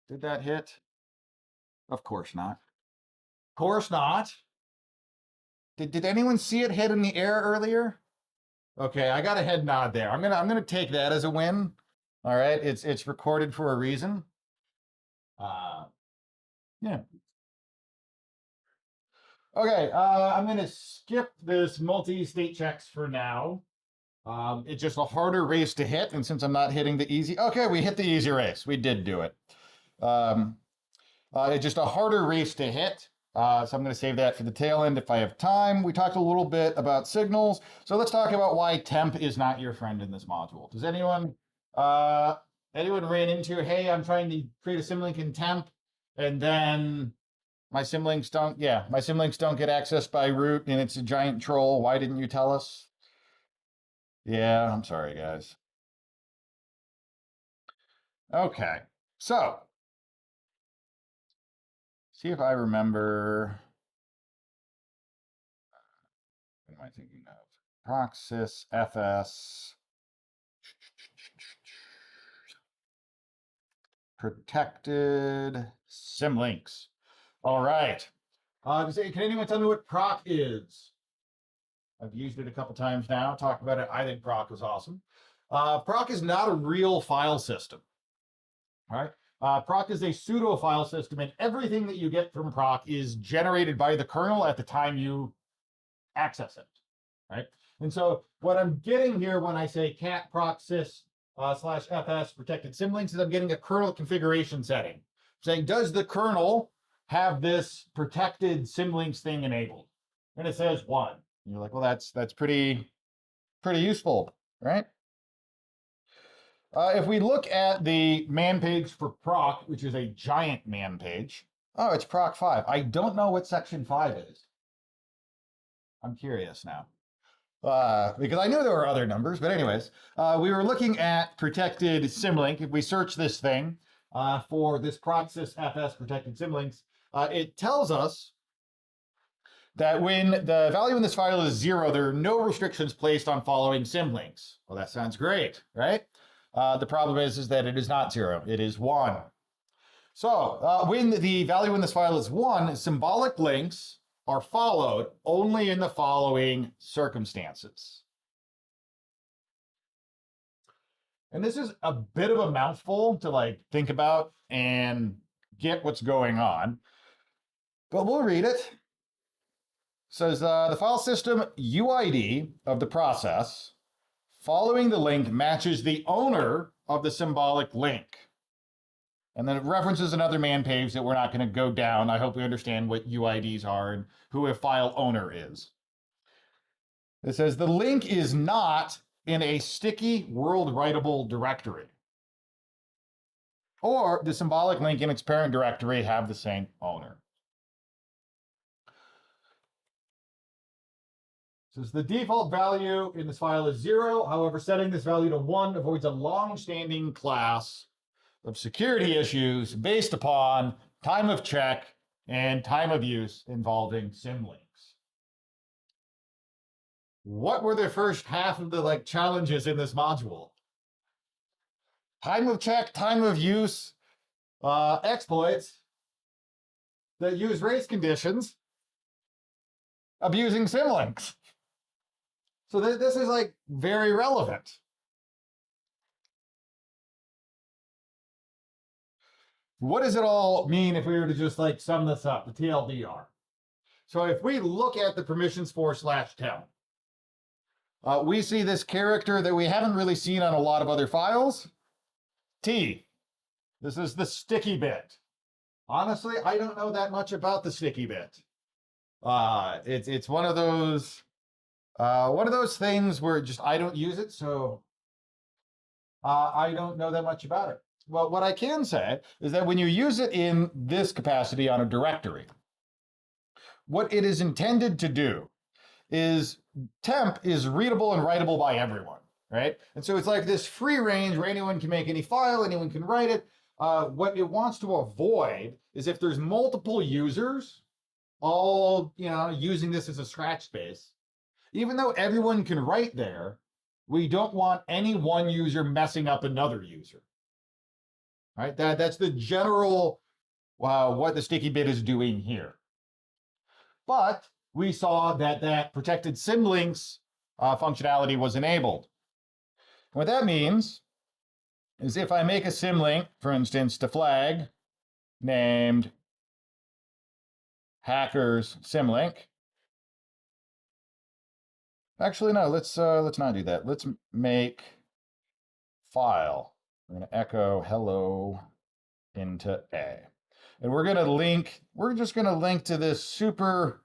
Speaker 1: did that hit? Of course not. Of course not. Did anyone see it hit in the air earlier? Okay, I got a head nod there. I'm gonna take that as a win. All right, it's recorded for a reason. Yeah. Okay, I'm gonna skip this multi-state checks for now. It's just a harder race to hit, and since I'm not hitting the easy, okay, we hit the easy race. We did do it. It's just a harder race to hit. So I'm going to save that for the tail end if I have time. We talked a little bit about signals. So let's talk about why temp is not your friend in this module. Does anyone ran into, hey, I'm trying to create a symlink in temp, and then my symlinks don't get accessed by root, and it's a giant troll. Why didn't you tell us? Yeah, I'm sorry, guys. Okay, so see if I remember. What am I thinking of? Proxys FS protected symlinks. All right. Can anyone tell me what proc is? I've used it a couple times now. Talked about it. I think proc is awesome. Proc is not a real file system. All right. Proc is a pseudo file system, and everything that you get from proc is generated by the kernel at the time you access it, right? And so what I'm getting here when I say cat proc sys /fs protected symlinks is I'm getting a kernel configuration setting, saying, does the kernel have this protected symlinks thing enabled? And it says 1. And you're like, well, that's pretty useful, right? If we look at the man page for proc, which is a giant man page, Oh, it's Proc 5. I don't know what Section 5 is. I'm curious now. Because I knew there were other numbers, but anyways, we were looking at protected symlink. If we search this thing for this Proxys FS protected symlinks, it tells us that when the value in this file is 0, there are no restrictions placed on following symlinks. Well, that sounds great, right? The problem is that it is not 0, it is 1. So when the value in this file is 1, symbolic links are followed only in the following circumstances. And this is a bit of a mouthful to like think about and get what's going on, but we'll read it. It says the file system UID of the process following the link matches the owner of the symbolic link. And then it references another man page that we're not going to go down. I hope we understand what UIDs are and who a file owner is. It says the link is not in a sticky world writable directory, or the symbolic link and its parent directory have the same owner. It says the default value in this file is 0. However, setting this value to 1 avoids a long-standing class of security issues based upon time of check and time of use involving symlinks. What were the first half of the challenges in this module? Time of check, time of use, exploits that use race conditions, abusing symlinks. So this is very relevant. What does it all mean if we were to just sum this up, the TLDR? So if we look at the permissions for /temp, we see this character that we haven't really seen on a lot of other files, T. This is the sticky bit. Honestly, I don't know that much about the sticky bit. It's one of those things where just I don't use it, so I don't know that much about it. Well, what I can say is that when you use it in this capacity on a directory, what it is intended to do is temp is readable and writable by everyone, right? And so it's like this free range where anyone can make any file, anyone can write it. What it wants to avoid is if there's multiple users all using this as a scratch space, even though everyone can write there, we don't want any one user messing up another user. Right? That's the general what the sticky bit is doing here. But we saw that protected symlinks functionality was enabled. What that means is if I make a symlink, for instance, to flag named hackers symlink. Actually, no, let's not do that. Let's make file. We're going to echo hello into A. And we're just going to link to this super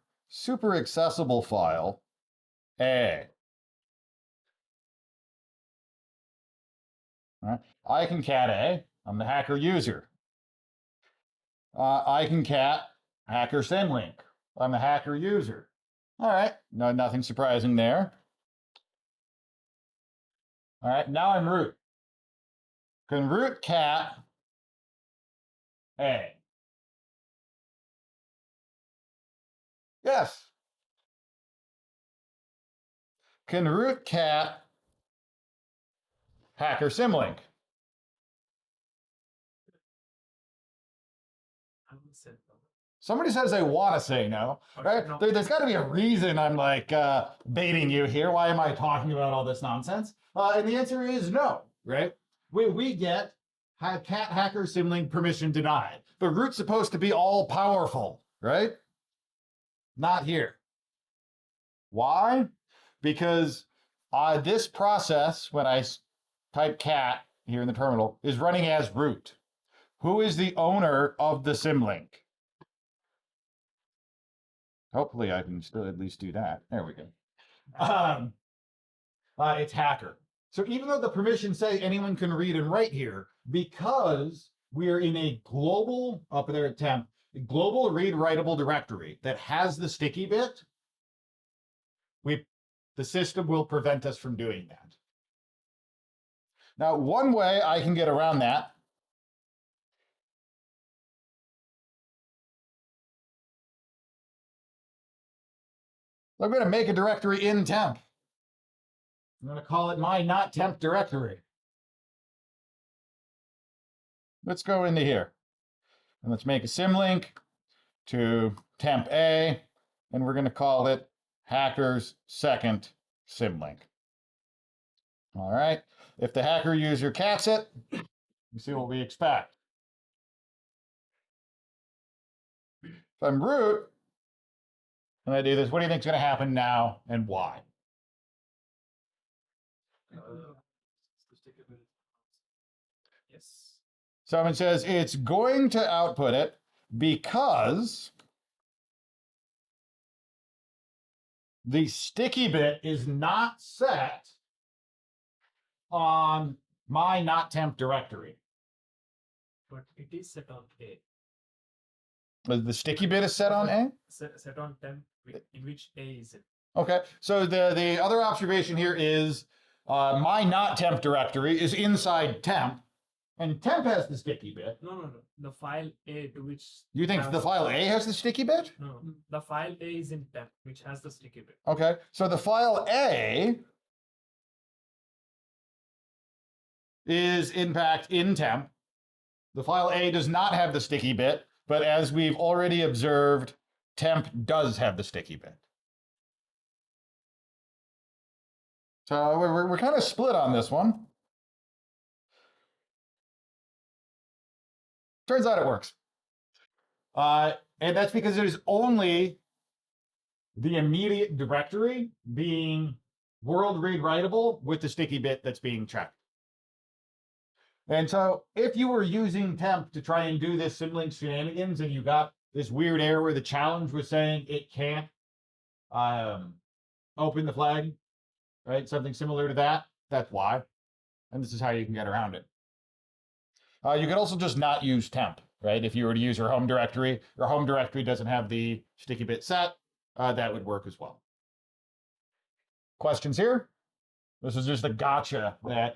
Speaker 1: accessible file, A. All right. I can cat A, I'm the hacker user. I can cat hacker symlink, I'm the hacker user. All right, nothing surprising there. All right, now I'm root. Can root cat A. Yes. Can root cat hacker symlink? Somebody says they want to say no, right?
Speaker 3: No.
Speaker 1: There's got to be a reason I'm baiting you here. Why am I talking about all this nonsense? And the answer is no, right? We get cat hacker symlink permission denied, but root's supposed to be all powerful, right? Not here. Why? Because this process, when I type cat here in the terminal, is running as root. Who is the owner of the symlink? Hopefully I can still at least do that. There we go. It's hacker. So even though the permissions say anyone can read and write here, because we are in a global, up there at temp, global read writable directory that has the sticky bit, the system will prevent us from doing that. Now, one way I can get around that I'm going to make a directory in temp. I'm going to call it my not temp directory. Let's go into here and let's make a symlink to temp A, and we're going to call it hacker's second symlink. All right. If the hacker user cats it, you see what we expect. If I'm root, and I do this, what do you think is going to happen now and why?
Speaker 2: Yes.
Speaker 1: Someone says it's going to output it because the sticky bit is not set on my not temp directory.
Speaker 3: But it is set on A.
Speaker 1: The sticky bit is set on A?
Speaker 3: Set on temp in which A is it.
Speaker 1: Okay, so the other observation here is my not temp directory is inside temp, and temp has the sticky bit.
Speaker 3: No. The file A to which.
Speaker 1: You think the file A has the sticky bit?
Speaker 3: No. The file A is in temp, which has the sticky bit.
Speaker 1: Okay, so the file A is in fact in temp. The file A does not have the sticky bit, but as we've already observed, temp does have the sticky bit. So we're kind of split on this one. Turns out it works. And that's because it is only the immediate directory being world read writable with the sticky bit that's being checked. And so if you were using temp to try and do this symlink shenanigans and you got this weird error where the challenge was saying it can't open the flag, right? Something similar to that, that's why. And this is how you can get around it. You could also just not use temp, right? If you were to use your home directory doesn't have the sticky bit set, that would work as well. Questions here? This is just a gotcha that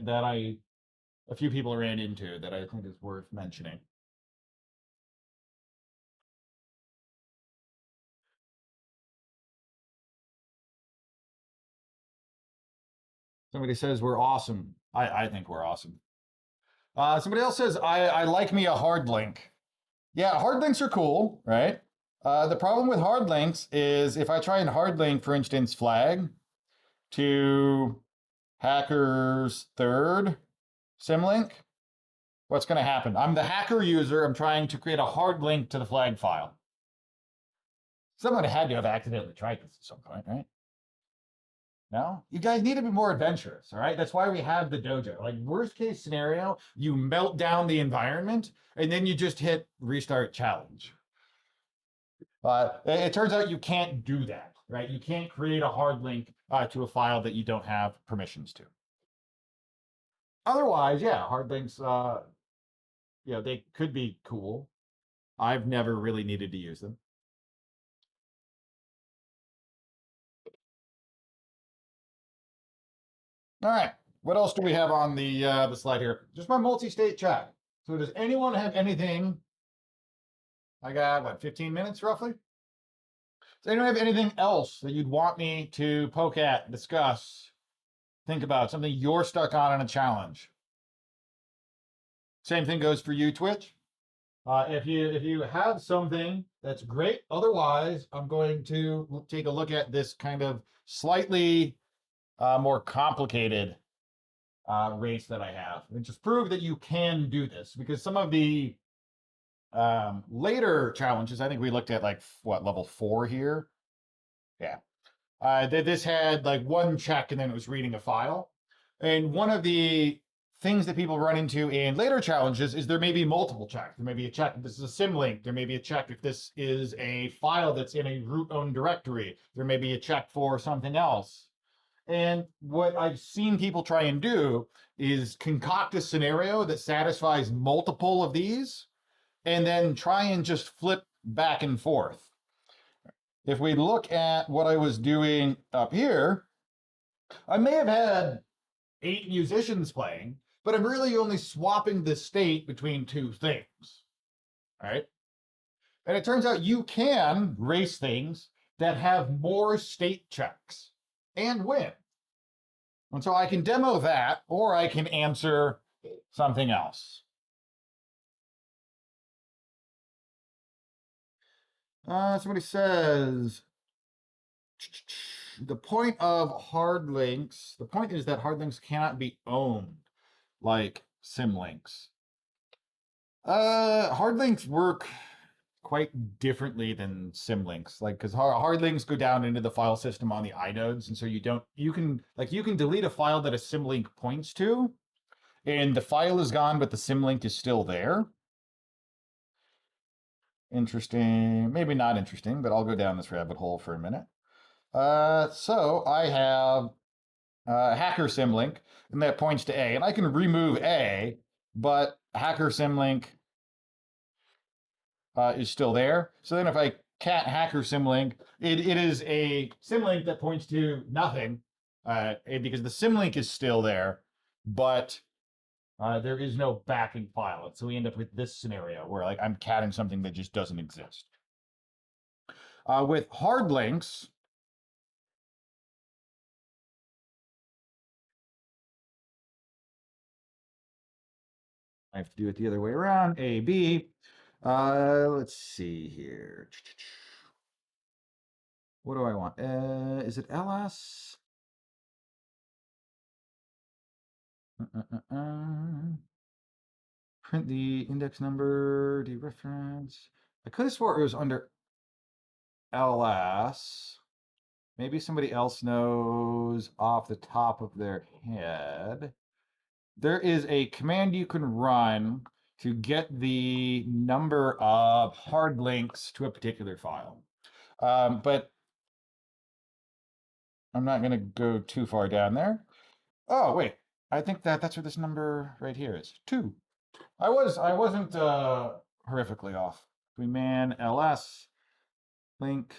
Speaker 1: a few people ran into that I think is worth mentioning. Somebody says we're awesome. I think we're awesome. Somebody else says, I like me a hard link. Yeah, hard links are cool, right? The problem with hard links is if I try and hard link, for instance, flag to hacker's third symlink, what's going to happen? I'm the hacker user. I'm trying to create a hard link to the flag file. Someone had to have accidentally tried this at some point, right? No? You guys need to be more adventurous, all right? That's why we have the dojo. Like, worst case scenario, you melt down the environment, and then you just hit restart challenge. It turns out you can't do that, right? You can't create a hard link to a file that you don't have permissions to. Otherwise, yeah, hard links, they could be cool. I've never really needed to use them. All right, what else do we have on the slide here? Just my multi-state chat. So does anyone have anything? I got, what, 15 minutes roughly? Does anyone have anything else that you'd want me to poke at, discuss, think about, something you're stuck on in a challenge? Same thing goes for you, Twitch. If you have something, that's great. Otherwise, I'm going to take a look at this kind of slightly more complicated race that I have, and just prove that you can do this, because some of the later challenges, I think we looked at like what, level 4 here. Yeah. This had like one check and then it was reading a file. And one of the things that people run into in later challenges is there may be multiple checks. There may be a check if this is a symlink. There may be a check if this is a file that's in a root-owned directory. There may be a check for something else. And what I've seen people try and do is concoct a scenario that satisfies multiple of these, and then try and just flip back and forth. If we look at what I was doing up here, I may have had 8 musicians playing, but I'm really only swapping the state between 2 things. All right. And it turns out you can race things that have more state checks and win. And so I can demo that, or I can answer something else. Somebody says, the point is that hard links cannot be owned like symlinks. Hard links work quite differently than symlinks, like, because hard links go down into the file system on the inodes, and so you can delete a file that a symlink points to, and the file is gone, but the symlink is still there. Interesting, maybe not interesting, but I'll go down this rabbit hole for a minute. So I have hacker symlink, and that points to A, and I can remove A, but hacker symlink is still there. So then if I cat hacker symlink, it is a symlink that points to nothing, because the symlink is still there, but there is no backing file. So we end up with this scenario where, like, I'm catting something that just doesn't exist. With hard links, I have to do it the other way around. A, B. Let's see here. What do I want? Is it LS? Print the index number, dereference. I could have swore it was under LS. Maybe somebody else knows off the top of their head. There is a command you can run to get the number of hard links to a particular file. But I'm not going to go too far down there. Oh, wait. I think that's where this number right here is. 2. I wasn't horrifically off. We man ls link.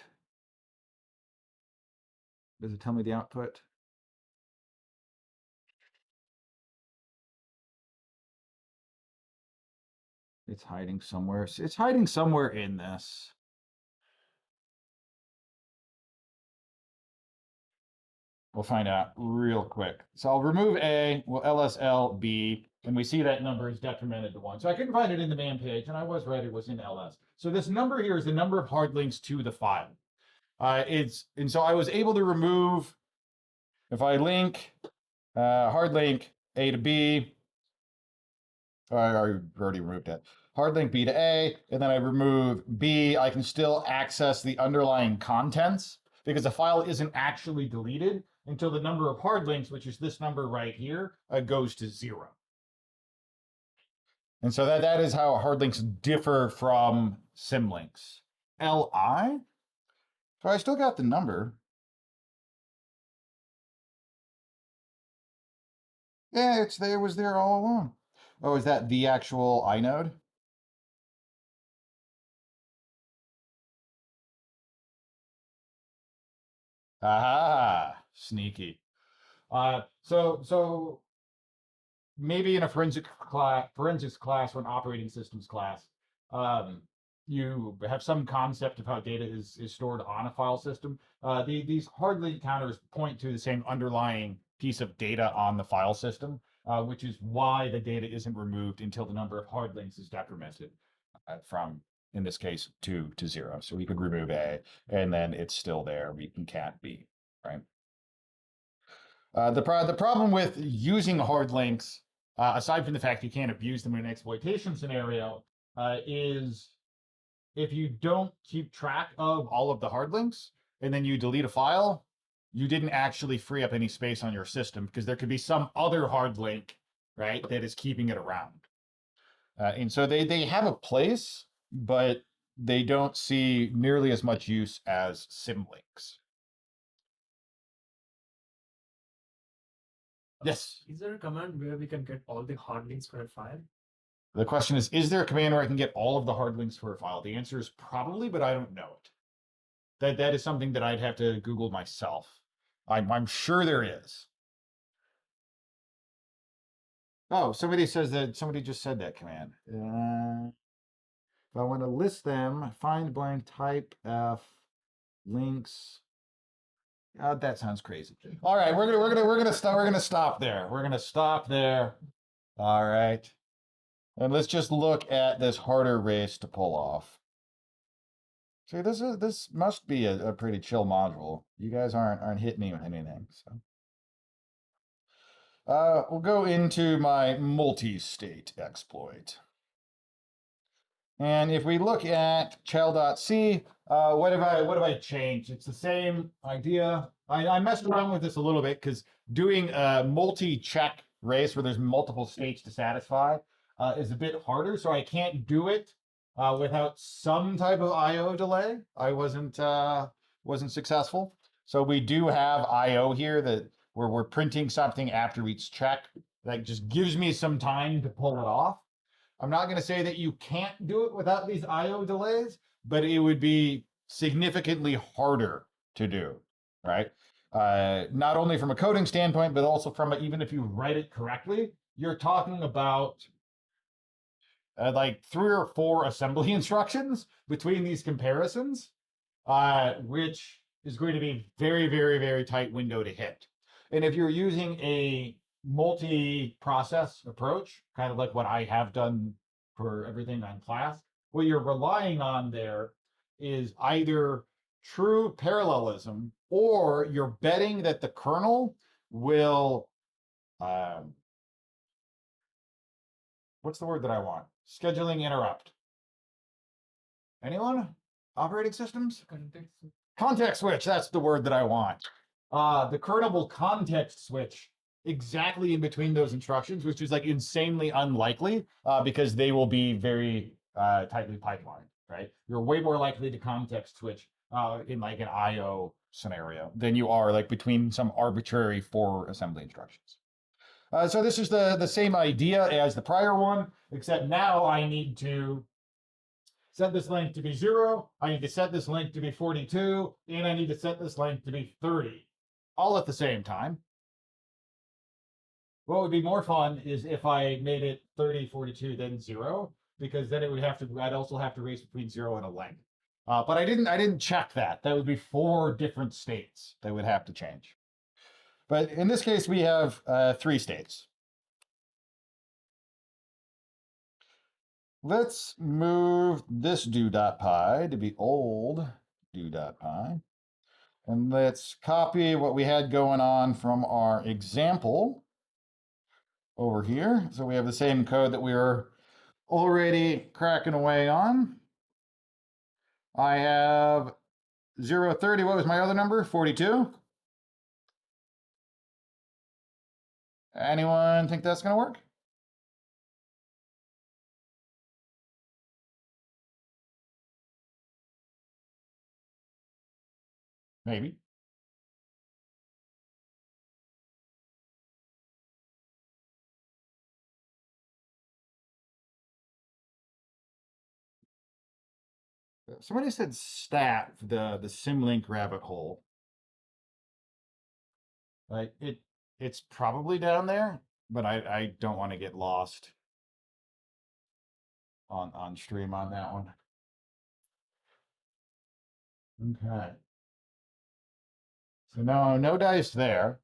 Speaker 1: Does it tell me the output? It's hiding somewhere. It's hiding somewhere in this. We'll find out real quick. So I'll remove A, we'll LSL B, and we see that number is decremented to 1. So I couldn't find it in the man page, and I was right, it was in LS. So this number here is the number of hard links to the file. And so I was able to remove, if I link hard link A to B, I already removed that. Hard link B to A, and then I remove B, I can still access the underlying contents because the file isn't actually deleted until the number of hard links, which is this number right here, goes to 0. And so that is how hard links differ from symlinks. LI? So I still got the number. Yeah, it was there all along. Oh, is that the actual inode? Aha, sneaky. So maybe in a forensics class or an operating systems class, you have some concept of how data is stored on a file system. These hard link counters point to the same underlying piece of data on the file system, which is why the data isn't removed until the number of hard links is decremented from, in this case, 2 to 0. So we could remove A, and then it's still there. We can cat B, right? The problem with using hard links, aside from the fact you can't abuse them in an exploitation scenario, is if you don't keep track of all of the hard links and then you delete a file, you didn't actually free up any space on your system because there could be some other hard link, right, that is keeping it around. And so they have a place, but they don't see nearly as much use as symlinks. Yes.
Speaker 3: Is there a command where we can get all the hard links for a file?
Speaker 1: The question is there a command where I can get all of the hard links for a file? The answer is probably, but I don't know it. That is something that I'd have to Google myself. I'm sure there is. Oh, somebody says that somebody just said that command. If I want to list them, find blank, type F, links. That sounds crazy. All right, we're gonna stop there. We're gonna stop there. All right, and let's just look at this harder race to pull off. See, this must be a pretty chill module. You guys aren't hitting me with anything, so. We'll go into my multi-state exploit. And if we look at child.c, what have I changed? It's the same idea. I messed around with this a little bit because doing a multi-check race where there's multiple states to satisfy is a bit harder. So I can't do it without some type of IO delay. I wasn't successful. So we do have IO here that where we're printing something after each check that just gives me some time to pull it off. I'm not going to say that you can't do it without these IO delays, but it would be significantly harder to do, right? Not only from a coding standpoint, but also from even if you write it correctly, you're talking about like 3 or 4 assembly instructions between these comparisons, which is going to be very, very, very tight window to hit. And if you're using a multi-process approach, kind of like what I have done for everything on class, what you're relying on there is either true parallelism or you're betting that the kernel will, what's the word that I want? Scheduling interrupt. Anyone? Operating systems? Context switch, that's the word that I want. The kernel will context switch exactly in between those instructions, which is like insanely unlikely because they will be very tightly pipelined, right? You're way more likely to context switch in like an IO scenario than you are like between some arbitrary 4 assembly instructions. So this is the same idea as the prior one, except now I need to set this length to be 0, I need to set this length to be 42, and I need to set this length to be 30, all at the same time. What would be more fun is if I made it 30, 42, then 0, because then it would have to, I'd also have to race between 0 and a length. But I didn't check that. That would be 4 different states that would have to change. But in this case, we have 3 states. Let's move this do.py to be old do.py. And let's copy what we had going on from our example over here. So we have the same code that we were already cracking away on. I have 030. What was my other number? 42. Anyone think that's going to work? Maybe. Somebody said stat, the symlink rabbit hole. Like it's probably down there, but I don't want to get lost on stream on that one. Okay. So no dice there.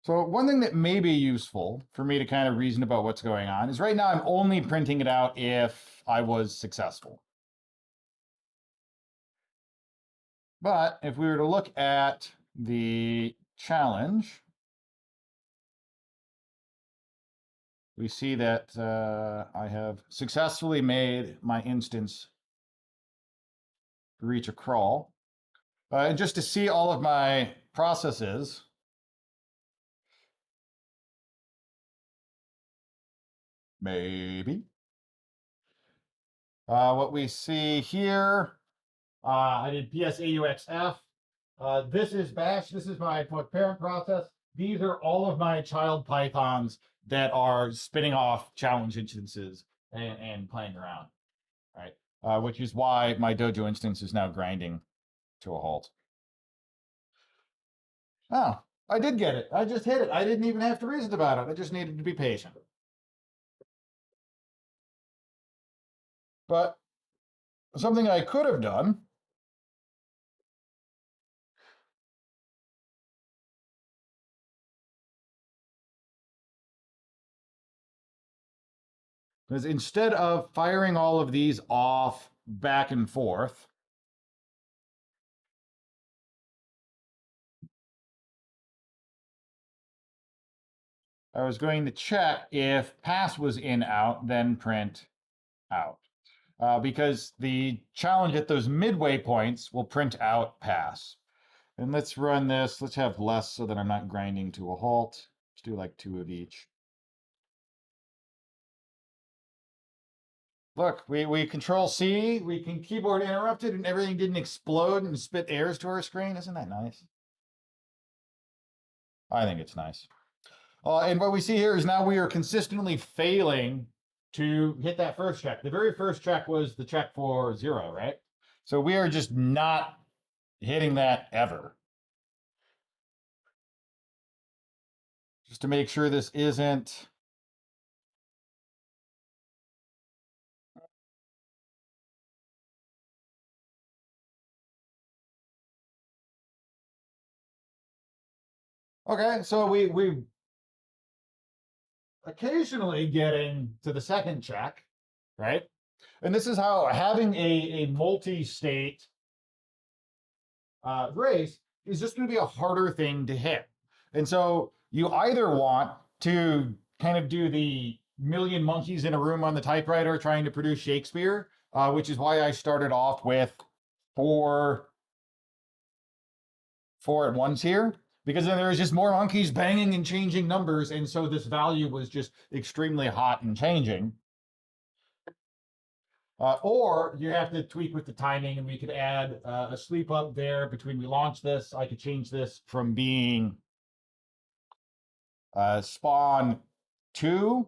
Speaker 1: So one thing that may be useful for me to kind of reason about what's going on is right now I'm only printing it out if I was successful. But if we were to look at the challenge, we see that I have successfully made my instance reach a crawl. And just to see all of my processes, maybe. What we see here, I did PSAUXF. This is bash. This is my parent process. these are all of my child Pythons that are spinning off challenge instances and playing around, right? Which is why my Dojo instance is now grinding to a halt. Oh, I did get it. I just hit it. I didn't even have to reason about it. I just needed to be patient. But something I could have done is instead of firing all of these off back and forth, I was going to check if pass was in out, then print out. Because the challenge at those midway points will print out pass. And let's run this. Let's have less so that I'm not grinding to a halt. Let's do like 2 of each. Look, we control C, we can keyboard interrupted, and everything didn't explode and spit airs to our screen. Isn't that nice? I think it's nice. And what we see here is now we are consistently failing to hit that first check. The very first check was the check for 0, right? So we are just not hitting that ever. Just to make sure this isn't... Okay, so we occasionally getting to the second check, right? And this is how having a multi-state race is just going to be a harder thing to hit. And so you either want to kind of do the million monkeys in a room on the typewriter trying to produce Shakespeare, which is why I started off with four at once here, because then there was just more monkeys banging and changing numbers, and so this value was just extremely hot and changing. Or you have to tweak with the timing, and we could add a sleep up there between we launch this. I could change this from being spawn 2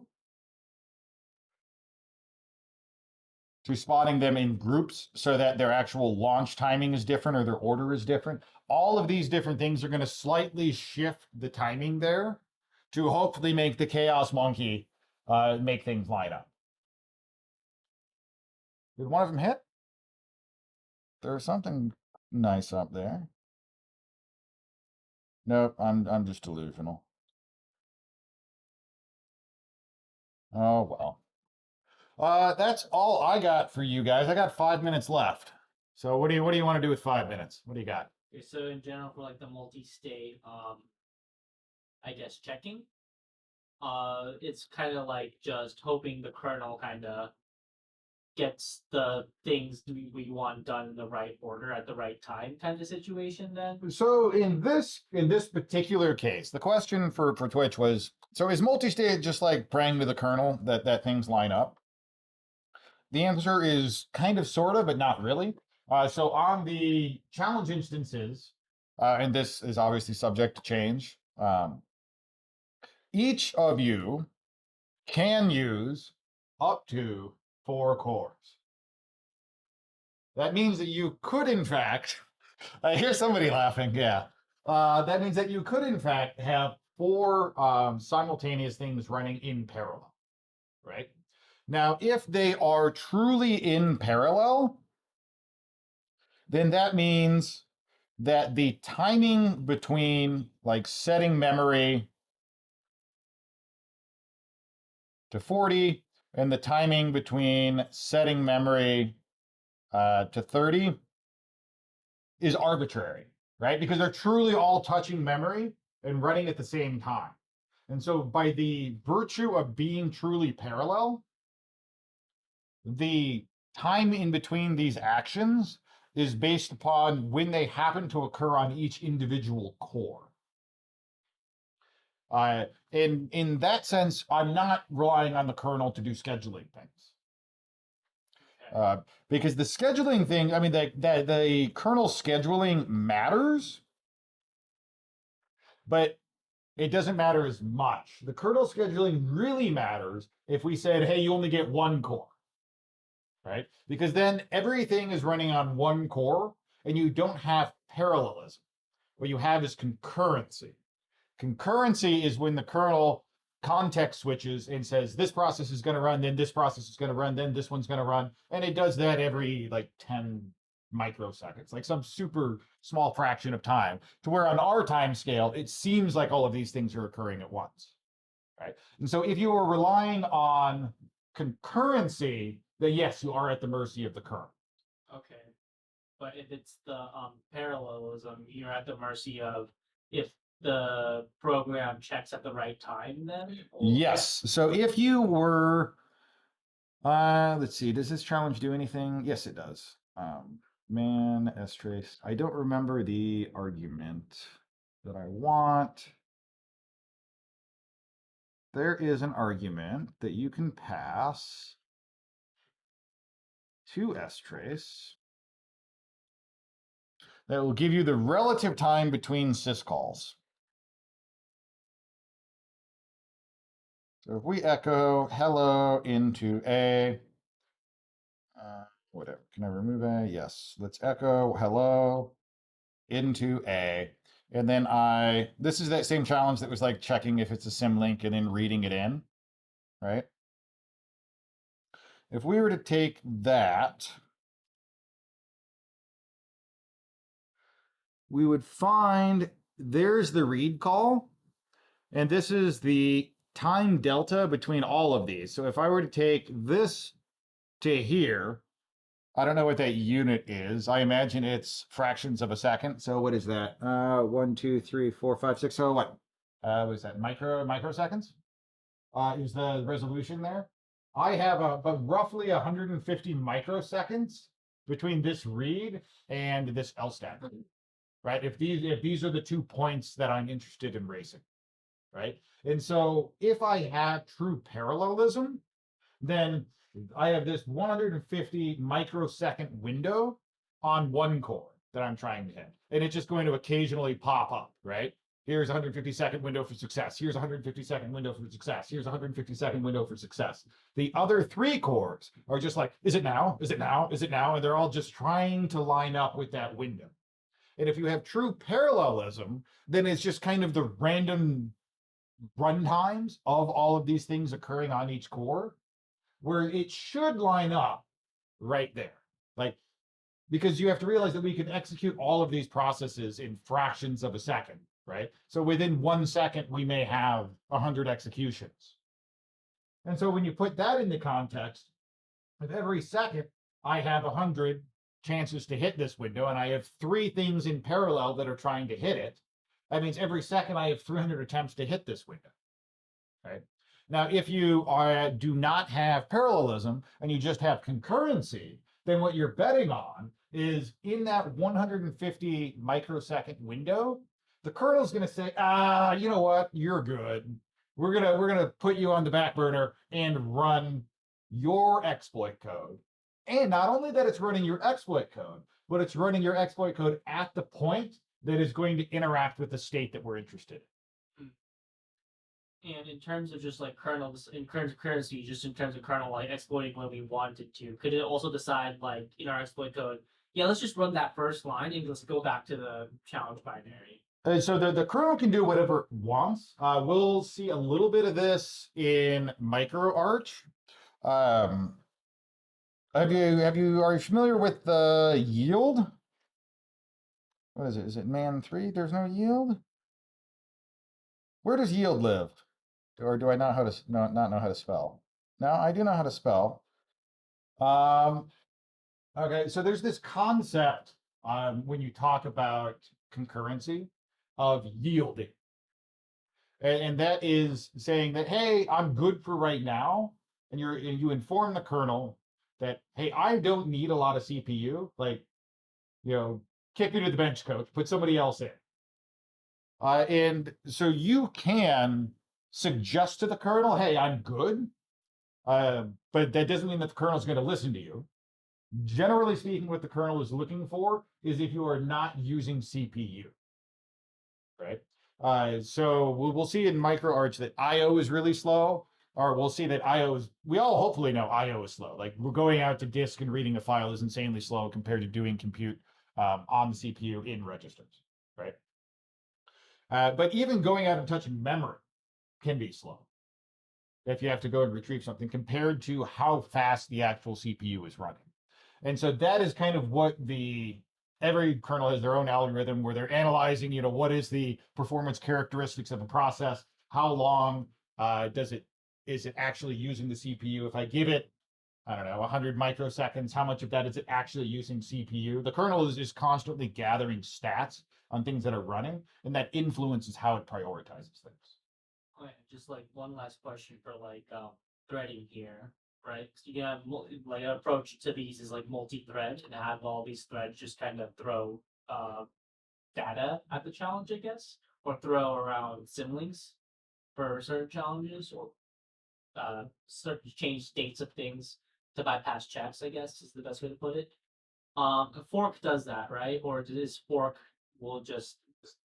Speaker 1: to spawning them in groups so that their actual launch timing is different or their order is different. All of these different things are going to slightly shift the timing there to hopefully make the Chaos Monkey make things line up. Did one of them hit? There's something nice up there. Nope, I'm just delusional. Oh well. That's all I got for you guys. I got 5 minutes left. So what do you want to do with 5 minutes? What do you got?
Speaker 4: Okay, so in general for like the multi-state, I guess checking, it's kind of like just hoping the kernel kind of gets the things we want done in the right order at the right time kind of situation then.
Speaker 1: So in this particular case, the question for Twitch was, so is multi-state just like praying to the kernel that things line up? The answer is kind of, sort of, but not really. So on the challenge instances, and this is obviously subject to change, each of you can use up to 4 cores. That means that you could, in fact, I hear somebody laughing, yeah. That means that you could, in fact, have 4 simultaneous things running in parallel, right? Now, if they are truly in parallel, then that means that the timing between like setting memory to 40 and the timing between setting memory to 30 is arbitrary, right? Because they're truly all touching memory and running at the same time. And so by the virtue of being truly parallel, the time in between these actions is based upon when they happen to occur on each individual core. In that sense, I'm not relying on the kernel to do scheduling things. Because the scheduling thing, I mean, the kernel scheduling matters, but it doesn't matter as much. The kernel scheduling really matters if we said, hey, you only get one core, right? Because then everything is running on one core and you don't have parallelism. What you have is concurrency. Concurrency is when the kernel context switches and says this process is going to run, then this process is going to run, then this one's going to run. And it does that every like 10 microseconds, like some super small fraction of time, to where on our time scale, it seems like all of these things are occurring at once, right? And so if you are relying on concurrency, then yes, you are at the mercy of the kernel.
Speaker 4: Okay. But if it's the parallelism, you're at the mercy of if the program checks at the right time then?
Speaker 1: Yes. So if you were, let's see, does this challenge do anything? Yes, it does. Man, strace. I don't remember the argument that I want. There is an argument that you can pass to strace that will give you the relative time between syscalls. So if we echo hello into A, whatever, can I remove A? Yes, let's echo hello into A. And then this is that same challenge that was like checking if it's a symlink and then reading it in, right? If we were to take that, we would find there's the read call, and this is the time delta between all of these. So if I were to take this to here, I don't know what that unit is. I imagine it's fractions of a second. So what is that? 1, 2, 3, 4, 5, 6. So what? What is that? Microseconds? Is the resolution there? I have roughly 150 microseconds between this read and this LSTAT, right? If these are the 2 points that I'm interested in racing, right? And so if I have true parallelism, then I have this 150 microsecond window on one core that I'm trying to hit. And it's just going to occasionally pop up, right? Here's 150-second window for success. Here's 150-second window for success. Here's 150-second window for success. The other 3 cores are just like, is it now? Is it now? Is it now? And they're all just trying to line up with that window. And if you have true parallelism, then it's just kind of the random run times of all of these things occurring on each core, where it should line up right there. Like, because you have to realize that we can execute all of these processes in fractions of a second, right? So within 1 second, we may have 100 executions. And so when you put that into context, if every second I have 100 chances to hit this window, and I have 3 things in parallel that are trying to hit it, that means every second I have 300 attempts to hit this window, right? Now, if you do not have parallelism and you just have concurrency, then what you're betting on is in that 150 microsecond window, the kernel is going to say, you know what, you're good. We're gonna put you on the back burner and run your exploit code. And not only that it's running your exploit code, but it's running your exploit code at the point that is going to interact with the state that we're interested in.
Speaker 4: And in terms of just like kernel, in terms of currency, just in terms of kernel, like exploiting when we wanted to, could it also decide like in our exploit code, yeah, let's just run that first line and let's go back to the challenge binary?
Speaker 1: So the kernel can do whatever it wants. We'll see a little bit of this in MicroArch. Are you familiar with the yield? What is it? Is it man 3? There's no yield? Where does yield live? Or do I not know how to spell? No, I do know how to spell. Okay, so there's this concept when you talk about concurrency of yielding. And that is saying that, hey, I'm good for right now. And you inform the kernel that, hey, I don't need a lot of CPU. Like, kick me to the bench, coach, put somebody else in. And so you can suggest to the kernel, hey, I'm good. But that doesn't mean that the kernel is going to listen to you. Generally speaking, what the kernel is looking for is if you are not using CPU, right? So we'll see in MicroArch that IO is really slow, or we'll see that IO is, we all hopefully know IO is slow. Like we're going out to disk and reading a file is insanely slow compared to doing compute on the CPU in registers, right? But even going out and touching memory can be slow if you have to go and retrieve something compared to how fast the actual CPU is running. And so that is kind of what every kernel has their own algorithm where they're analyzing, what is the performance characteristics of a process? How long is it actually using the CPU? If I give it, I don't know, 100 microseconds, how much of that is it actually using CPU? The kernel is constantly gathering stats on things that are running, and that influences how it prioritizes things.
Speaker 4: Okay, just like one last question for like threading here, right? So you can have like an approach to these is like multi-thread and have all these threads just kind of throw data at the challenge, I guess, or throw around symlinks for certain challenges, or certain change states of things to bypass checks, I guess is the best way to put it. A fork does that, right? Or this fork will just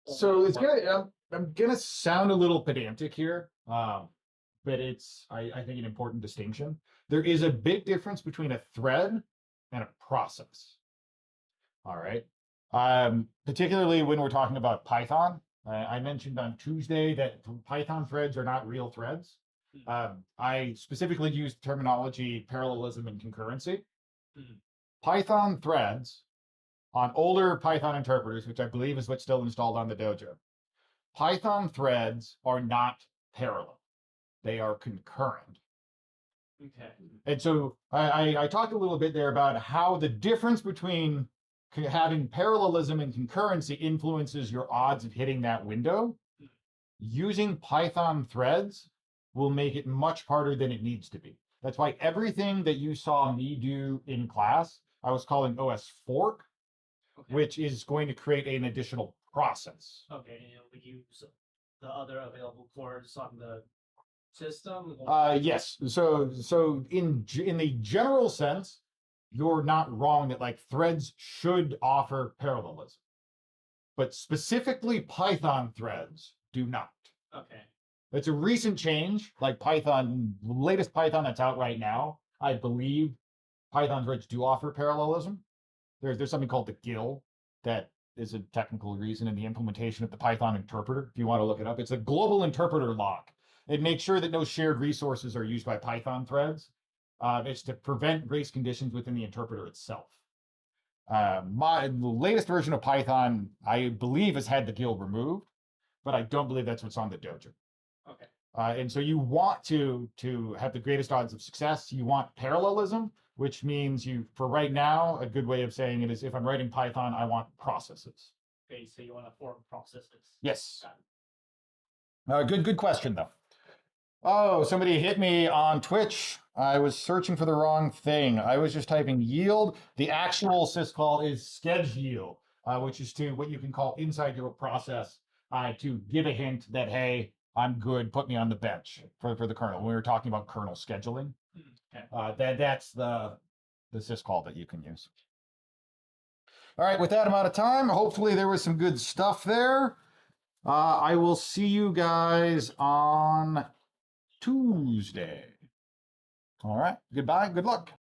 Speaker 1: So it's I'm gonna sound a little pedantic here, but it's I think an important distinction. There is a big difference between a thread and a process. All right. Particularly when we're talking about Python. I mentioned on Tuesday that Python threads are not real threads. I specifically used terminology parallelism and concurrency. Python threads on older Python interpreters, which I believe is what's still installed on the Dojo, Python threads are not parallel. They are concurrent.
Speaker 4: Okay.
Speaker 1: And so I talked a little bit there about how the difference between having parallelism and concurrency influences your odds of hitting that window. Using Python threads will make it much harder than it needs to be. That's why everything that you saw me do in class, I was calling OS fork, which is going to create an additional process.
Speaker 4: Okay, and we use the other available cores on the system.
Speaker 1: Yes. So in the general sense, you're not wrong that like threads should offer parallelism, but specifically Python threads do not.
Speaker 4: Okay.
Speaker 1: It's a recent change, like Python, latest Python that's out right now. I believe Python threads do offer parallelism. There's something called the GIL that is a technical reason in the implementation of the Python interpreter. If you want to look it up, it's a global interpreter lock. It makes sure that no shared resources are used by Python threads. It's to prevent race conditions within the interpreter itself. The latest version of Python, I believe, has had the GIL removed, but I don't believe that's what's on the Dojo.
Speaker 4: Okay.
Speaker 1: And so you want to have the greatest odds of success. You want parallelism, which means for right now, a good way of saying it is if I'm writing Python, I want processes.
Speaker 4: Okay, so you want to form processes.
Speaker 1: Yes.
Speaker 4: Got it.
Speaker 1: Good question, though. Oh, somebody hit me on Twitch. I was searching for the wrong thing. I was just typing yield. The actual syscall is schedule, which is to what you can call inside your process to give a hint that, hey, I'm good, put me on the bench for the kernel. When we were talking about kernel scheduling,
Speaker 4: Okay.
Speaker 1: that's the syscall that you can use. All right, with that, I'm out of time. Hopefully there was some good stuff there. I will see you guys on Tuesday. All right, goodbye, good luck.